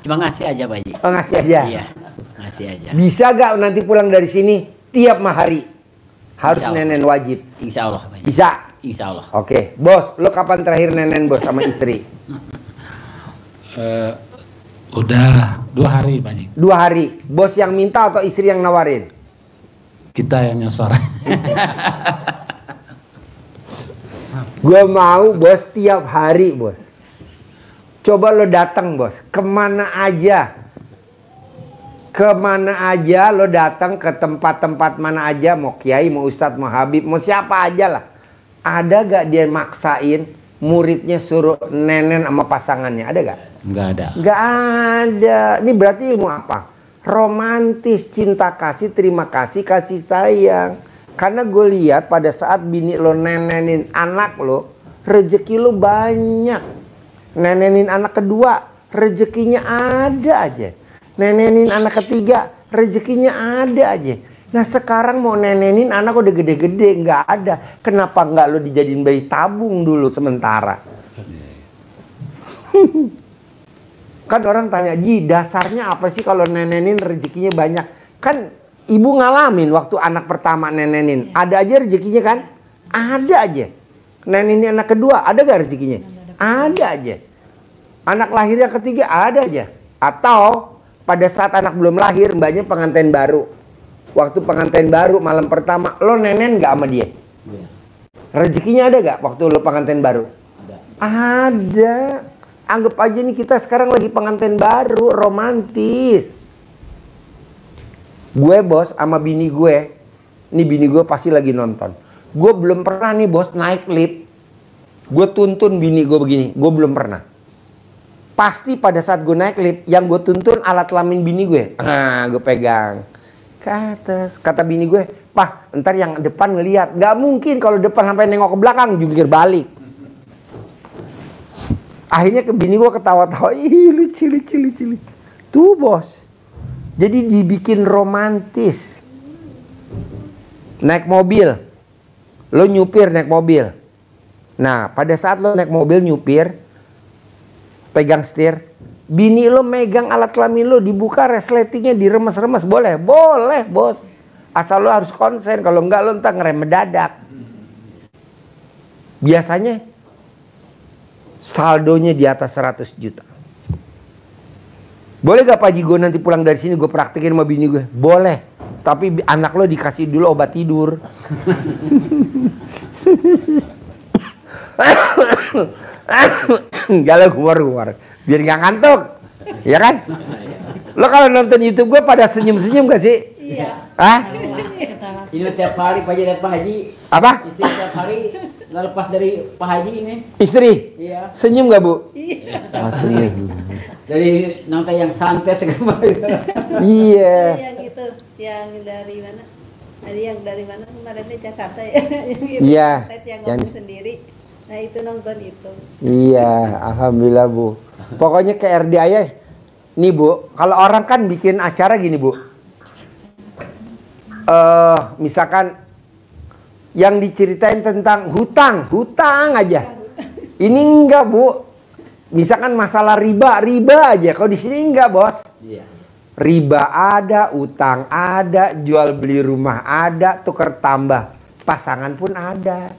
Cuma ngasih aja, Pak Haji. Oh, ngasih aja? Iya, ngasih aja. Bisa gak nanti pulang dari sini tiap hari? Harus nenen wajib? Insya Allah, Pak Haji. Bisa? Insya Allah. Oke. Bos, lo kapan terakhir nenen bos sama istri? Udah 2 hari, Pak Haji. 2 hari. Bos yang minta atau istri yang nawarin? Kita yang nyosor. Gue mau bos tiap hari, bos. Coba lo datang, bos. Kemana aja lo datang, ke tempat-tempat mana aja, mau kiai, mau ustadz, mau habib, mau siapa aja lah. Ada gak dia maksain muridnya suruh nenen sama pasangannya? Ada gak? Nggak ada. Nggak ada. Ini berarti ilmu apa? Romantis, cinta kasih, terima kasih, kasih sayang. Karena gue lihat pada saat bini lo nenenin anak lo, rezeki lo banyak. Nenenin anak kedua, rezekinya ada aja. Nenenin anak ketiga, rezekinya ada aja. Nah sekarang mau nenenin anak udah gede-gede, nggak ada. Kenapa nggak lo dijadiin bayi tabung dulu sementara? Kan orang tanya, Ji dasarnya apa sih kalau nenenin rezekinya banyak? Kan ibu ngalamin waktu anak pertama nenenin. Ada aja rezekinya kan? Ada aja. Nenenin anak kedua, ada gak rezekinya? Ada aja. Anak lahir yang ketiga ada aja. Atau pada saat anak belum lahir, mbaknya pengantin baru. Waktu pengantin baru malam pertama, lo nenen gak sama dia? Rezekinya ada gak waktu lo pengantin baru? Ada. Anggap aja nih kita sekarang lagi pengantin baru, romantis. Gue bos sama bini gue, ini bini gue pasti lagi nonton. Gue belum pernah nih bos naik lift, gue tuntun bini gue begini, gue belum pernah. Pasti pada saat gue naik lift, yang gue tuntun alat kelamin bini gue. Nah, gue pegang ke atas. Kata bini gue, "Pah, ntar yang depan ngelihat." Gak mungkin kalau depan sampai nengok ke belakang, jungkir balik. Akhirnya ke bini gue ketawa-tawa, ih lucu. Tuh bos. Jadi dibikin romantis. Naik mobil. Lo nyupir naik mobil. Nah, pada saat lo naik mobil nyupir, pegang setir, bini lo megang alat kelamin lo, dibuka resletingnya, diremes-remes, boleh? Boleh bos. Asal lo harus konsen, kalau enggak lo ntar ngerem mendadak. Biasanya saldonya di atas 100 juta. Boleh gak Pak Haji gue nanti pulang dari sini gue praktekin sama bini gue? Boleh. Tapi anak lo dikasih dulu obat tidur. Galau keluar. Biar gak ngantuk. Ya kan? Lo kalau nonton YouTube gue pada senyum-senyum gak sih? Iya. Hah? Ini tiap hari Pak Haji lihat Pak Haji. Apa? Istri tiap hari nggak lepas dari Pak Haji ini. Istri? Iya. Senyum gak Bu? Iya. Senyum. Dari nonton yang santai segala. Iya. Yang itu, yang dari mana? Tadi yang dari mana kemarin di Jakarta ya? Yang itu, Iya. Yang ngomong sendiri. Nah itu nonton itu. Iya, alhamdulillah Bu. Pokoknya ke RDI. Nih Bu, kalau orang kan bikin acara gini Bu. Misalkan yang diceritain tentang hutang aja. Ini enggak Bu. Misalkan masalah riba aja. Kalau di sini enggak bos. Iya. Riba ada, utang ada, jual beli rumah ada, tukar tambah pasangan pun ada.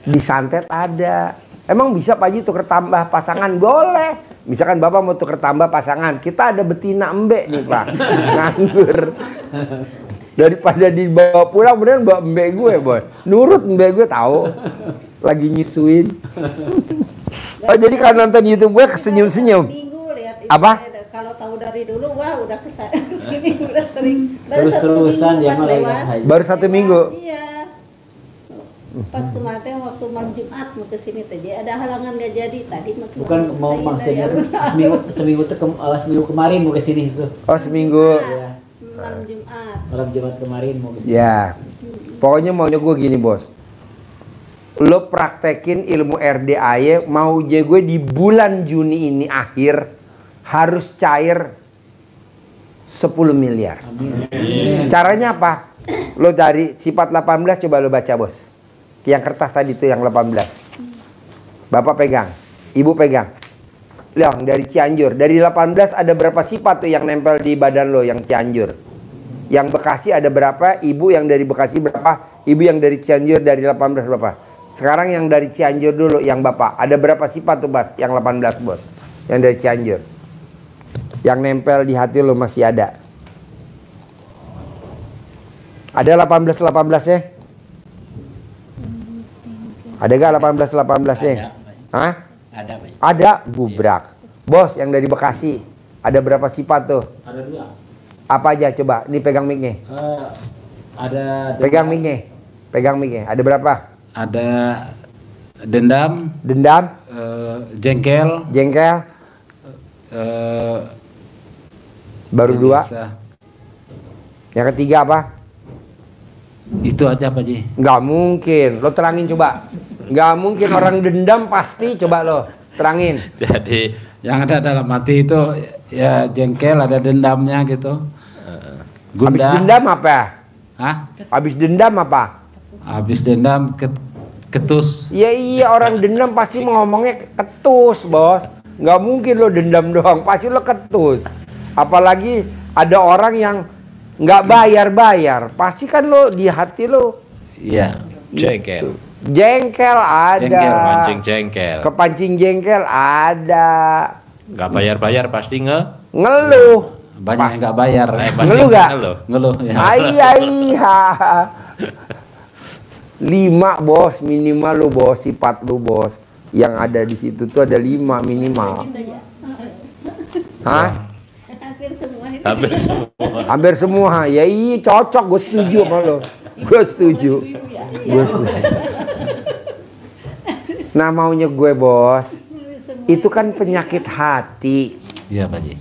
Disantet ada. Emang bisa Pak Haji tukar tambah pasangan? Boleh. Misalkan Bapak mau tukar tambah pasangan, kita ada betina embe nih Pak. Nganggur. Daripada dibawa pulang, beneran bawa embe gue boy. Nurut embe gue tahu. Lagi nyusuin. Oh jadi kalau nonton YouTube gue kesenyum-senyum. Minggu lihat itu. Apa? Kalau tahu dari dulu, wah udah kesini udah sering. Terus-terusan dia malah lewat. Pak Haji. Baru 1 minggu. Iya. Pas kemarin waktu malam Jumat mau kesini tadi ada halangan gak jadi tadi. Bukan mau maksudnya seminggu kemarin mau kesini itu. Oh seminggu. Iya. Malam Jumat. Malam Jumat kemarin mau kesini. Ya. Pokoknya maunya gue gini bos. Lo praktekin ilmu RDAY, mau gue di bulan Juni ini akhir harus cair 10 miliar. Amin. Caranya apa? Lo dari sifat 18 coba lo baca bos. Yang kertas tadi itu yang 18. Bapak pegang, ibu pegang. Lihat dari Cianjur, dari 18 ada berapa sifat tuh yang nempel di badan lo yang Cianjur? Yang Bekasi ada berapa? Ibu yang dari Bekasi berapa? Ibu yang dari Cianjur dari 18 berapa? Sekarang yang dari Cianjur dulu yang Bapak. Ada berapa sifat tuh Bas? Yang 18 bos. Yang dari Cianjur. Yang nempel di hati lo masih ada. Ada 18 ya? Ada gak 18 nya? Hah? Ada Pak. Ada gubrak. Bos yang dari Bekasi. Ada berapa sifat tuh? Ada 2. Apa aja coba? Ini pegang mic-nya. Ada Pegang mic-nya. Pegang mic-nya. Ada berapa? Ada dendam, Dendam, jengkel, jengkel, baru 2. bisa. Yang ketiga apa? Itu aja Pak Haji. Nggak mungkin. Lo terangin coba. Nggak mungkin orang dendam pasti. Coba lo terangin. Jadi Yang ada dalam hati itu ya jengkel, ada dendamnya gitu. Habis dendam apa? Hah? Habis dendam apa? Habis dendam ketus. Iya orang dendam pasti ngomongnya ketus bos. Nggak mungkin lo dendam doang. Pasti lo ketus. Apalagi ada orang yang nggak bayar. Pasti kan lo di hati lo. Iya. jengkel, Jengkel ada. Jengkel, mancing jengkel, Kepancing jengkel ada. nggak bayar pasti Ngeluh. Banyak yang nggak bayar. pasti Ngeluh nggak? Ngeluh ya. Iya. 5 bos minimal lo bos, sifat lo bos. Yang ada di situ tuh ada 5 minimal. Hah? Hampir semua ini. hampir semua. Hampir semua. Ya iya cocok, gue setuju sama lo. Gue setuju. Nah maunya gue bos, itu kan penyakit hati. Iya Pak Haji.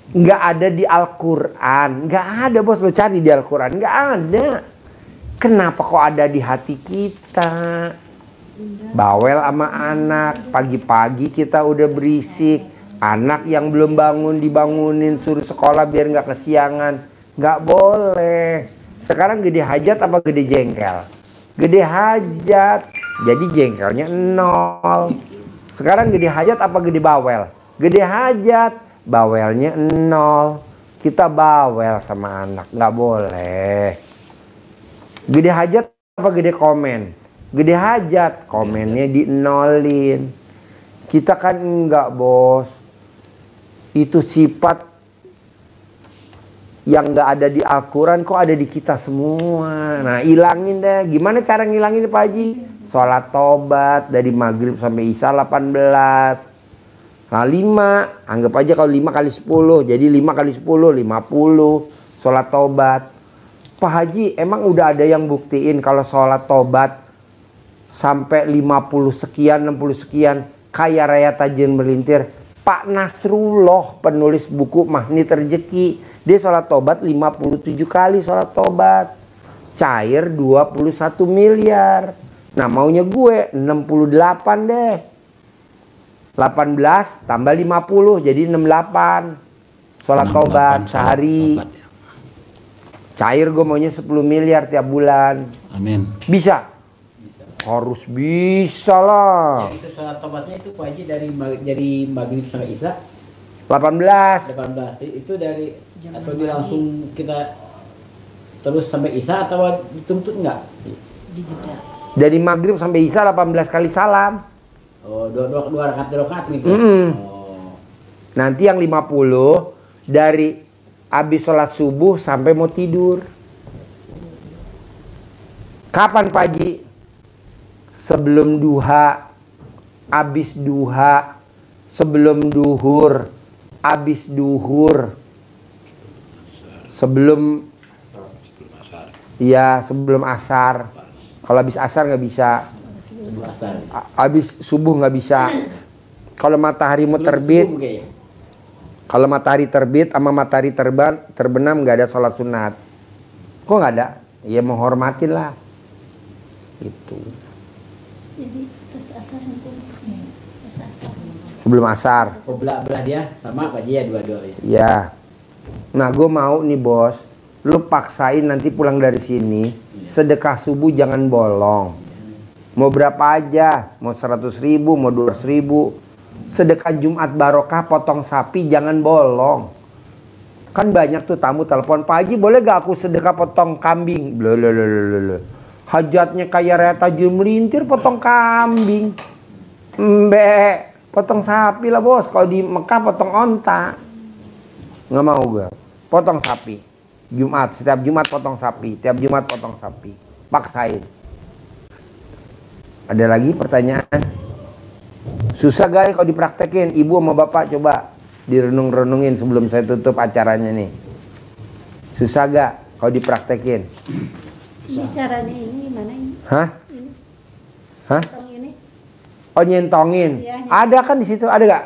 Nggak ada di Al-Quran. Nggak ada bos, lo cari di Al-Quran. Nggak ada. Kenapa kok ada di hati kita? Bawel sama anak, pagi-pagi kita udah berisik. Anak yang belum bangun dibangunin, suruh sekolah biar nggak kesiangan. Nggak boleh. Sekarang gede hajat apa gede jengkel? Gede hajat, jadi jengkelnya 0. Sekarang gede hajat apa gede bawel? Gede hajat, bawelnya 0. Kita bawel sama anak, nggak boleh. Gede hajat apa gede komen? Gede hajat, komennya di-nolin. Kita kan enggak, bos. Itu sifat yang nggak ada di Al-Quran kok ada di kita semua. Nah, ilangin deh. Gimana cara ngilangin, Pak Haji? Sholat tobat dari maghrib sampai isya 18. Nah, 5, anggap aja kalau 5 kali 10, jadi 5 kali 10, 50, sholat tobat. Pak Haji, emang udah ada yang buktiin kalau sholat tobat sampai 50 sekian, 60 sekian, kaya raya tajir melintir? Pak Nasrullah, penulis buku Magnet Rezeki, dia sholat tobat 57 kali sholat tobat. Cair 21 miliar. Nah, maunya gue 68 deh. 18 tambah 50 jadi 68 sholat tobat sehari. Tobat, ya. Cair gue maunya 10 miliar tiap bulan. Amin. Bisa? Harus bisa lah. Ya, itu sholat tobatnya itu Pak Haji dari maghrib sampai isya 18. 18. Itu dari atau dia langsung kita terus sampai isya atau dituntut enggak? Dijeda. Dari maghrib sampai isya 18 kali salam. Oh, dua rakaat gitu. Oh. Nanti yang 50 dari habis sholat subuh sampai mau tidur. Kapan, Pak Haji? Sebelum duha, habis duha, sebelum duhur, habis duhur, sebelum sebelum asar. Kalau habis asar nggak bisa. Habis subuh nggak bisa. Kalau matahari mau terbit, kalau matahari terbit sama matahari terbenam nggak ada sholat sunat. Kok nggak ada? Ya menghormatin lah. Itu. Jadi tes asar itu. Tes asar. Sebelum asar. Oh, belah dia sama Pak Haji ya dua-dua ya. Ya. Nah, gue mau nih, bos, lu paksain nanti pulang dari sini sedekah subuh jangan bolong. Mau berapa aja, mau 100.000, mau 200.000. Sedekah Jumat barokah potong sapi jangan bolong. Kan banyak tuh tamu telepon, Pak Haji boleh gak aku sedekah potong kambing? Loh. Hajatnya kaya raya tajir melintir potong kambing. Potong sapi lah, bos. Kalau di Mekah potong onta. Nggak mau gue. Potong sapi. Jumat, setiap Jumat potong sapi. Tiap Jumat potong sapi. Paksain. Ada lagi pertanyaan? Susah guys kalau dipraktekin. Ibu sama bapak coba direnung-renungin sebelum saya tutup acaranya nih. Susah gak kalau dipraktekin? Ini caranya ini gimana ini? Hah? Ini. Hah? Tong ini. Oh, nyentongin. Iya, Ada kan di situ? Ada gak?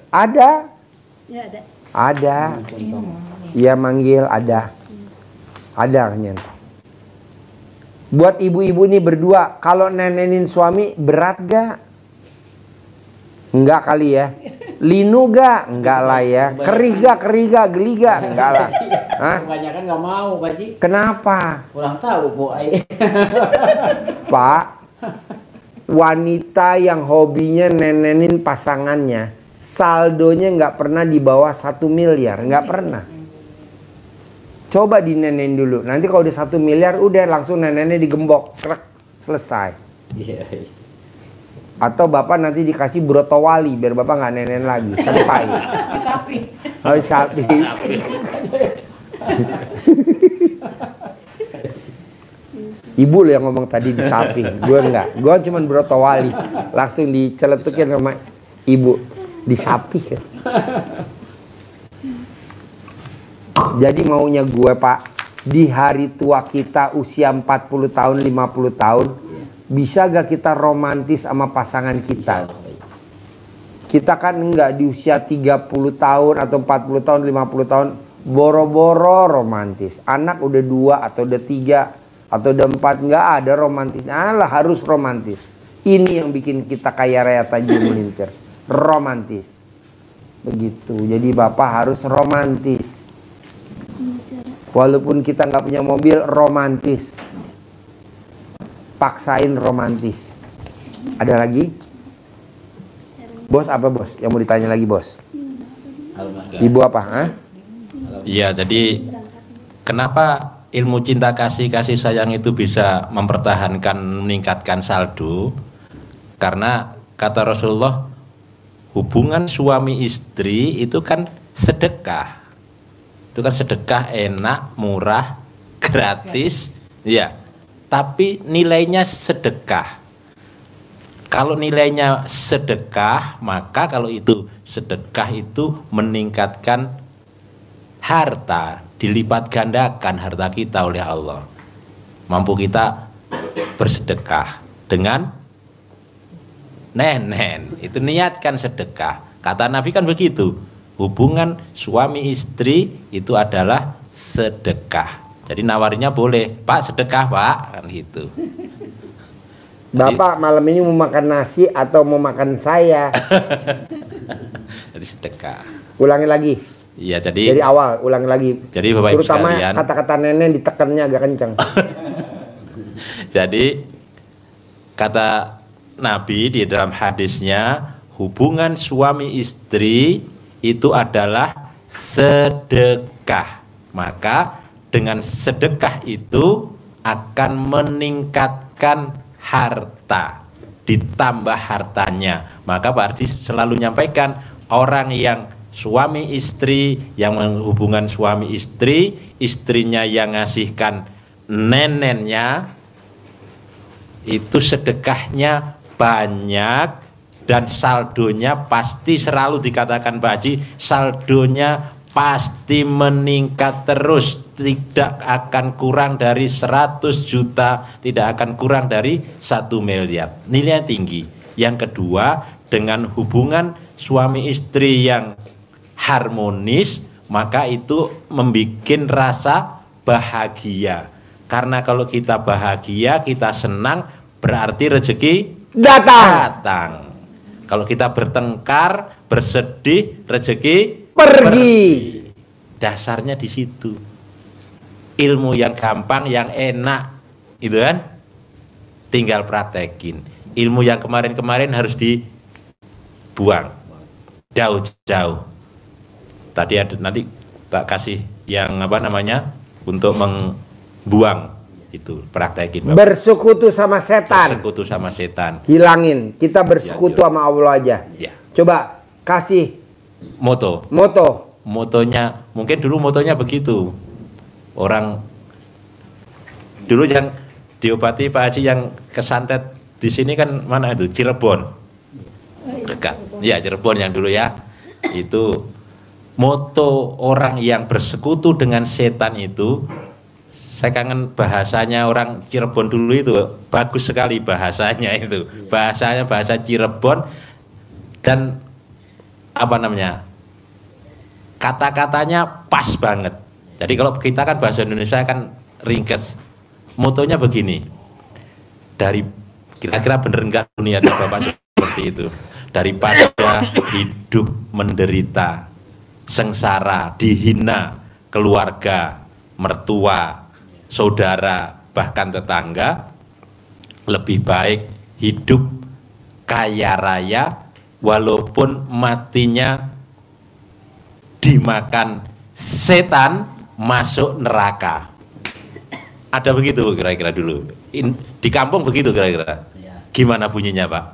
Ada. Ya ada. Ada. Iya manggil ada. Ada nyentong. Buat ibu-ibu nih berdua, kalau nenenin suami berat gak? Enggak kali ya. Linu gak? Enggak lah ya. Kerih gak? Geli gak? Enggak lah. Hah? Kebanyakan nggak mau Pak Haji. Kenapa? Kurang tahu Bu. Pak, wanita yang hobinya nenenin pasangannya, saldonya nggak pernah di bawah 1 miliar, nggak pernah. Coba dinenenin dulu. Nanti kalau udah 1 miliar, udah langsung nenennya digembok, krek, selesai. Atau bapak nanti dikasih broto wali biar bapak nggak nenen lagi, kan pahit. Sapi. Oh, sapi. Ibu lo yang ngomong tadi di sapi, gue enggak. Gue cuma broto wali, langsung diceletukin sama ibu di sapi. Jadi maunya gue, Pak, di hari tua kita usia 40 tahun, 50 tahun, bisa gak kita romantis sama pasangan kita? Kita kan enggak di usia 30 tahun atau 40 tahun, 50 tahun, boro-boro romantis. Anak udah 2 atau udah 3 atau udah 4, enggak ada romantis. Alah, harus romantis. Ini yang bikin kita kaya raya tajir melintir. Romantis. Begitu. Jadi Bapak harus romantis. Walaupun kita nggak punya mobil, romantis. Paksain romantis. Ada lagi? Bos apa bos? Yang mau ditanya lagi bos? Ibu apa? Hah? Iya, jadi kenapa ilmu cinta kasih sayang itu bisa mempertahankan, meningkatkan saldo? Karena kata Rasulullah, hubungan suami istri itu kan sedekah. Itu kan sedekah enak, murah, gratis, ya. Tapi nilainya sedekah. Kalau nilainya sedekah, maka kalau itu sedekah itu meningkatkan harta, dilipat gandakan harta kita oleh Allah. Mampu kita bersedekah dengan nenen, itu niatkan sedekah. Kata Nabi kan begitu. Hubungan suami istri itu adalah sedekah. Jadi nawarinya boleh, Pak sedekah Pak, kan gitu. Bapak malam ini mau makan nasi atau mau makan saya? Jadi sedekah. Ulangi lagi. Iya, Dari awal, ulangi lagi. Jadi Bapak Ibu terutama sekalian, kata-kata nenek ditekannya agak kencang. Jadi kata Nabi di dalam hadisnya, hubungan suami istri itu adalah sedekah. Maka dengan sedekah itu akan meningkatkan harta, ditambah hartanya. Maka Pak Ardi selalu nyampaikan, orang yang suami istri, yang hubungan suami istri, istrinya yang ngasihkan nenennya, itu sedekahnya banyak dan saldonya pasti, selalu dikatakan Pak Haji, saldonya pasti meningkat terus, tidak akan kurang dari 100 juta, tidak akan kurang dari 1 miliar. Nilainya tinggi. Yang kedua, dengan hubungan suami istri yang harmonis, maka itu membuat rasa bahagia. Karena kalau kita bahagia, kita senang, berarti rezeki datang. Kalau kita bertengkar, bersedih, rezeki pergi. Dasarnya di situ. Ilmu yang gampang, yang enak, itu kan, tinggal praktekin. Ilmu yang kemarin-kemarin harus dibuang jauh-jauh. Tadi ada, nanti tak kasih yang apa namanya untuk membuang itu, praktekin. Bapak. Bersekutu sama setan. Bersekutu sama setan. Hilangin. Kita bersekutu sama Allah aja. Ya. Coba kasih Moto. Motonya, mungkin dulu motonya begitu. Orang dulu yang diobati Pak Haji yang kesantet di sini kan mana itu? Cirebon. Dekat. Ya, Cirebon yang dulu ya. Itu moto orang yang bersekutu dengan setan itu, saya kangen bahasanya orang Cirebon dulu itu, bagus sekali bahasanya itu. Bahasanya bahasa Cirebon dan apa namanya? Kata-katanya pas banget. Jadi kalau kita kan bahasa Indonesia kan ringkes. Motonya begini. Dari kira-kira bener enggak dunia Bapak seperti itu. Daripada hidup menderita, sengsara, dihina keluarga, mertua, saudara, bahkan tetangga, lebih baik hidup kaya raya walaupun matinya dimakan setan, masuk neraka. Ada begitu kira-kira dulu. Di kampung begitu kira-kira. Gimana bunyinya Pak?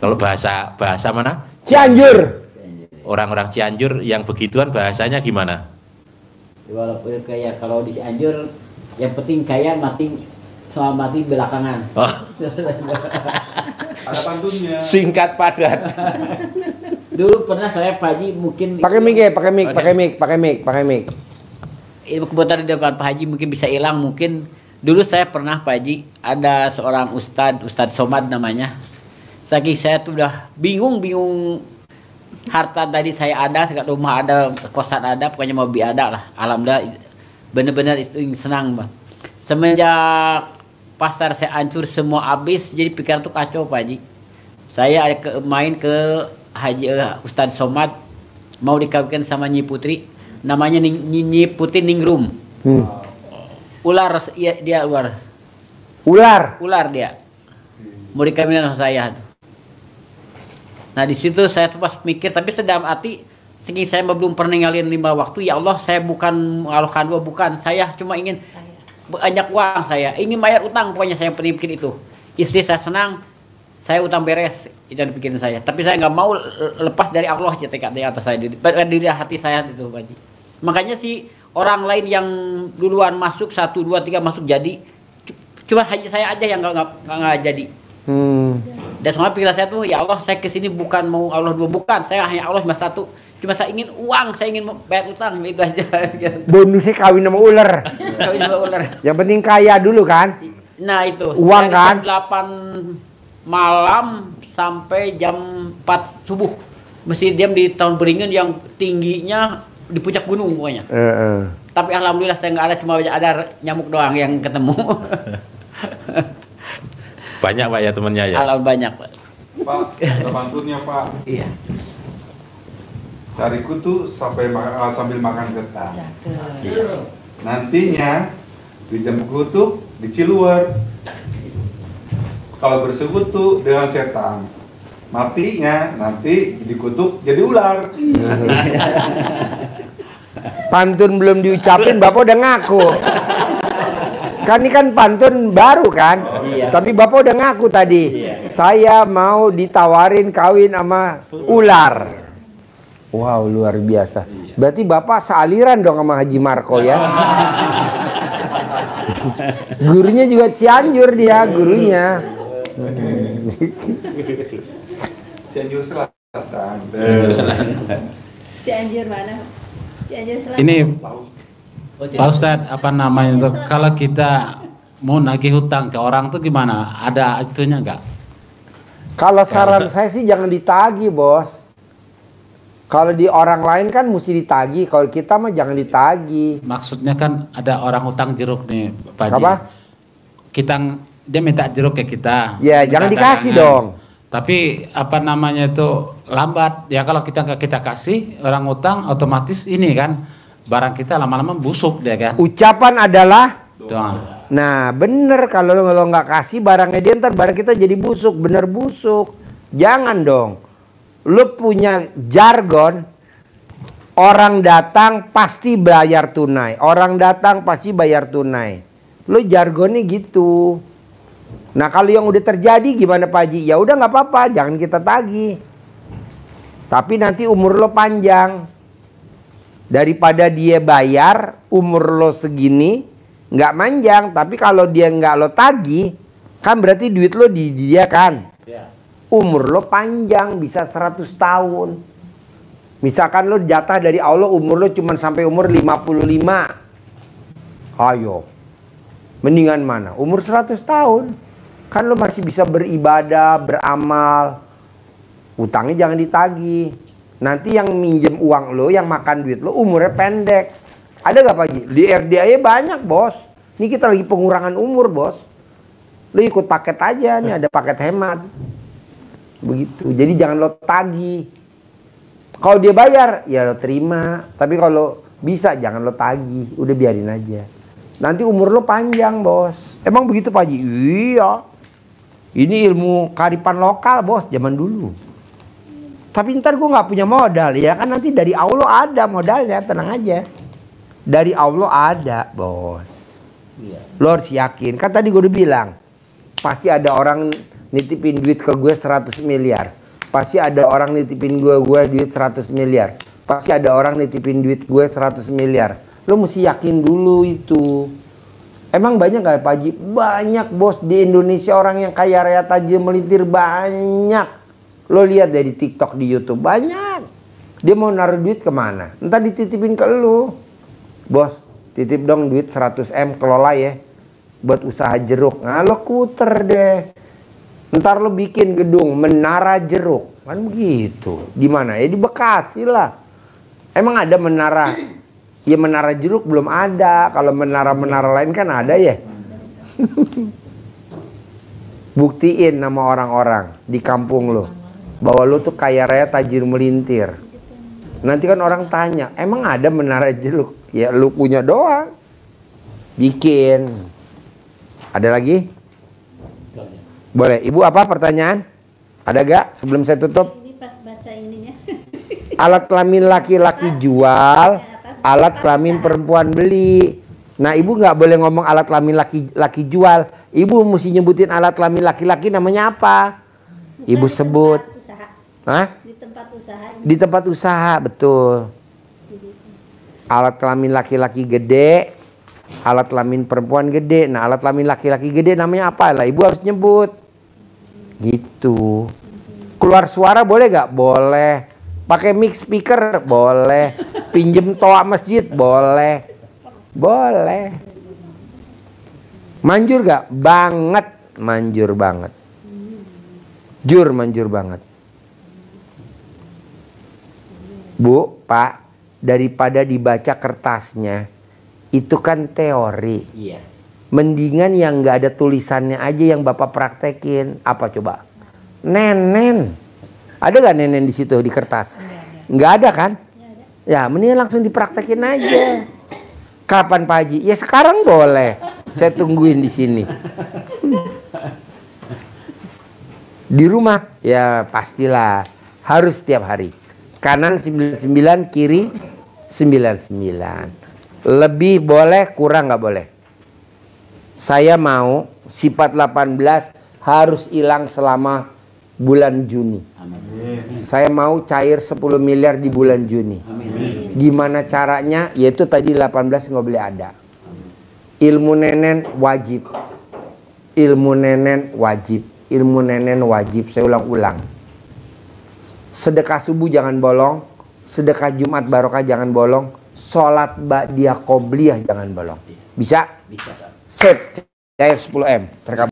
Kalau bahasa mana? Cianjur. Orang-orang Cianjur yang begituan bahasanya gimana? Walaupun kayak kalau di Cianjur yang penting kaya mati, soal mati belakangan. Oh. Ada pantunnya. Singkat padat. Dulu pernah saya Pak Haji mungkin Pakai mic ya, pakai mic. ilmu kebetulan di depan Pak Haji mungkin bisa hilang. Mungkin dulu saya pernah Pak Haji, ada seorang Ustadz Somad namanya. Saking saya tuh udah bingung harta tadi saya ada, rumah ada, kosan ada, pokoknya mobil ada lah. Alhamdulillah bener-bener itu senang Bang. Semenjak pasar saya hancur semua habis, jadi pikiran tuh kacau Pak Haji. Saya main ke Haji Ustadz Somad, mau dikawinkan sama Nyi Putri, namanya Nyi Putri Ningrum. Ular, iya dia ular. Ular dia. Mau dikawinkan sama saya. Nah di situ saya tuh pas mikir, tapi sedang hati, saking saya belum pernah ninggalin 5 waktu, ya Allah saya bukan mengalahkan dua, bukan, saya cuma ingin banyak uang, saya ingin bayar utang, pokoknya saya pikir itu. Istri saya senang, saya utang beres, itu yang pikirin saya. Tapi saya nggak mau lepas dari Allah, tekad di atas saya, di hati saya itu, Pak Haji. Makanya si orang lain yang duluan masuk 1, 2, 3 masuk jadi, cuma Haji saya aja yang nggak jadi. Dan semua pikiran saya tuh, ya Allah saya kesini bukan mau Allah dua, bukan, saya hanya Allah cuma satu, cuma saya ingin uang, saya ingin bayar utang, itu aja. Bonusnya kawin sama ular. Kawin sama ular. Yang penting kaya dulu kan. Nah itu uang kan. Jam 8 malam sampai jam 4 subuh mesti diam di tahun beringin yang tingginya di puncak gunung pokoknya. Tapi alhamdulillah saya nggak ada, cuma ada nyamuk doang yang ketemu. Banyak Pak ya temennya ya? Alhamdulillah banyak Pak. Pak, ada pantunnya Pak. Iya. Cariku tuh sambil makan ketan. Nantinya di jam kutuk di Ciluwer. Kalau bersekutu dengan setan, matinya nanti dikutuk jadi ular. Pantun belum diucapin, Bapak udah ngaku. Kan ini kan pantun baru kan? Iya. Tapi Bapak udah ngaku tadi. Iya. Saya mau ditawarin kawin sama ular. Wow, luar biasa. Berarti Bapak sealiran dong sama Haji Marco ya? Gurunya juga Cianjur dia, gurunya. Cianjur Selatan. Cianjur mana? Cianjur Selatan. Ini Pak Ustadz, apa namanya itu, kalau kita mau nagih hutang ke orang tuh gimana? Ada itunya nggak? Kalau saran saya sih jangan ditagih, Bos. Kalau di orang lain kan mesti ditagih, kalau kita mah jangan ditagih. Maksudnya kan ada orang hutang jeruk nih, Pak Haji. Apa? Dia minta jeruk ke kita. Ya, minta jangan dikasih dagangan. dong. Tapi apa namanya itu lambat. Ya kalau kita kasih orang hutang, otomatis ini kan barang kita lama-lama busuk dia kan. Ucapan adalah Doa. nah bener, kalau lo nggak kasih barangnya dia, ntar barang kita jadi busuk, bener busuk. Jangan dong. Lo punya jargon, orang datang pasti bayar tunai, orang datang pasti bayar tunai. Lo jargonnya gitu. Nah kalau yang udah terjadi gimana Pak Haji? Ya udah nggak apa-apa, jangan kita tagih. Tapi nanti umur lo panjang. Daripada dia bayar umur lo segini nggak manjang, tapi kalau dia nggak lo tagih kan berarti duit lo di dia kan. Umur lo panjang, bisa 100 tahun. Misalkan lo jatah dari Allah umur lo cuma sampai umur 55. Ayo, mendingan mana? Umur 100 tahun. Kan lo masih bisa beribadah, beramal. Utangnya jangan ditagih. Nanti yang minjem uang lo, yang makan duit lo umurnya pendek. Ada gak Pak Haji? Di RDA banyak Bos. Ini kita lagi pengurangan umur Bos. Lo ikut paket aja, nih ada paket hemat. Begitu. Jadi jangan lo tagih. Kalau dia bayar, ya lo terima. Tapi kalau bisa jangan lo tagih. Udah biarin aja. Nanti umur lo panjang Bos. Emang begitu Pak Haji? Iya. Ini ilmu kearifan lokal Bos, zaman dulu. Tapi ntar gue nggak punya modal ya kan, nanti dari Allah ada modalnya, tenang aja. Dari Allah ada Bos. Lo harus yakin. Kan tadi gue udah bilang, pasti ada orang nitipin duit ke gue 100 miliar. Pasti ada orang nitipin gue duit 100 miliar. Pasti ada orang nitipin duit gue 100 miliar. Lo mesti yakin dulu itu. Emang banyak gak Pak Haji? Banyak Bos, di Indonesia orang yang kaya raya tajir melintir banyak. Lo lihat dari TikTok, di YouTube banyak. Dia mau naruh duit kemana? Entar dititipin ke lo. Bos, titip dong duit 100 M, kelola ya, buat usaha jeruk. Nah lo kuter deh. Ntar lo bikin gedung menara jeruk. Kan begitu. Di mana? Ya di Bekasi lah. Emang ada menara? Ya menara jeruk belum ada. Kalau menara-menara lain kan ada ya. Buktiin sama orang-orang di kampung lo bahwa lo tuh kaya raya tajir melintir. Nanti kan orang tanya, emang ada menara jeluk? Ya lu punya doang. Bikin. Ada lagi? Boleh. Ibu apa pertanyaan? Ada gak sebelum saya tutup? Ini pas baca ininya. Alat kelamin laki-laki jual, alat kelamin perempuan beli. Nah, ibu nggak boleh ngomong alat kelamin laki jual. Ibu mesti nyebutin alat kelamin laki-laki namanya apa? Ibu sebut. Hah? Di tempat usaha. Di tempat usaha, betul. Alat kelamin laki-laki gede, alat kelamin perempuan gede. Nah, alat kelamin laki-laki gede namanya apa? Lah, ibu harus nyebut. Gitu. Keluar suara boleh gak? Boleh. Pakai mic speaker? Boleh. Pinjem toa masjid? Boleh. Boleh. Manjur gak? Banget. Manjur banget. Manjur banget. Bu, Pak, daripada dibaca kertasnya, itu kan teori. Iya. Mendingan yang nggak ada tulisannya aja yang Bapak praktekin. Apa coba? Nenen. Ada gak nenen di situ di kertas? Nggak ada kan? Ya, mendingan langsung dipraktekin aja. Kapan Pak Haji? Ya sekarang boleh. Saya tungguin di sini. Di rumah? Ya pastilah. Harus setiap hari. Kanan 99, kiri 99. Lebih boleh, kurang nggak boleh. Saya mau sifat 18 harus hilang selama bulan Juni. Saya mau cair 10 miliar di bulan Juni. Gimana caranya? Yaitu tadi 18 nggak boleh ada. Ilmu nenen wajib. Ilmu nenen wajib. Ilmu nenen wajib. Saya ulang-ulang. Sedekah subuh jangan bolong. Sedekah Jumat barokah jangan bolong. Sholat ba'diyah qobliyah jangan bolong. Bisa? Bisa. Sip. Cair 10M. Terkabul.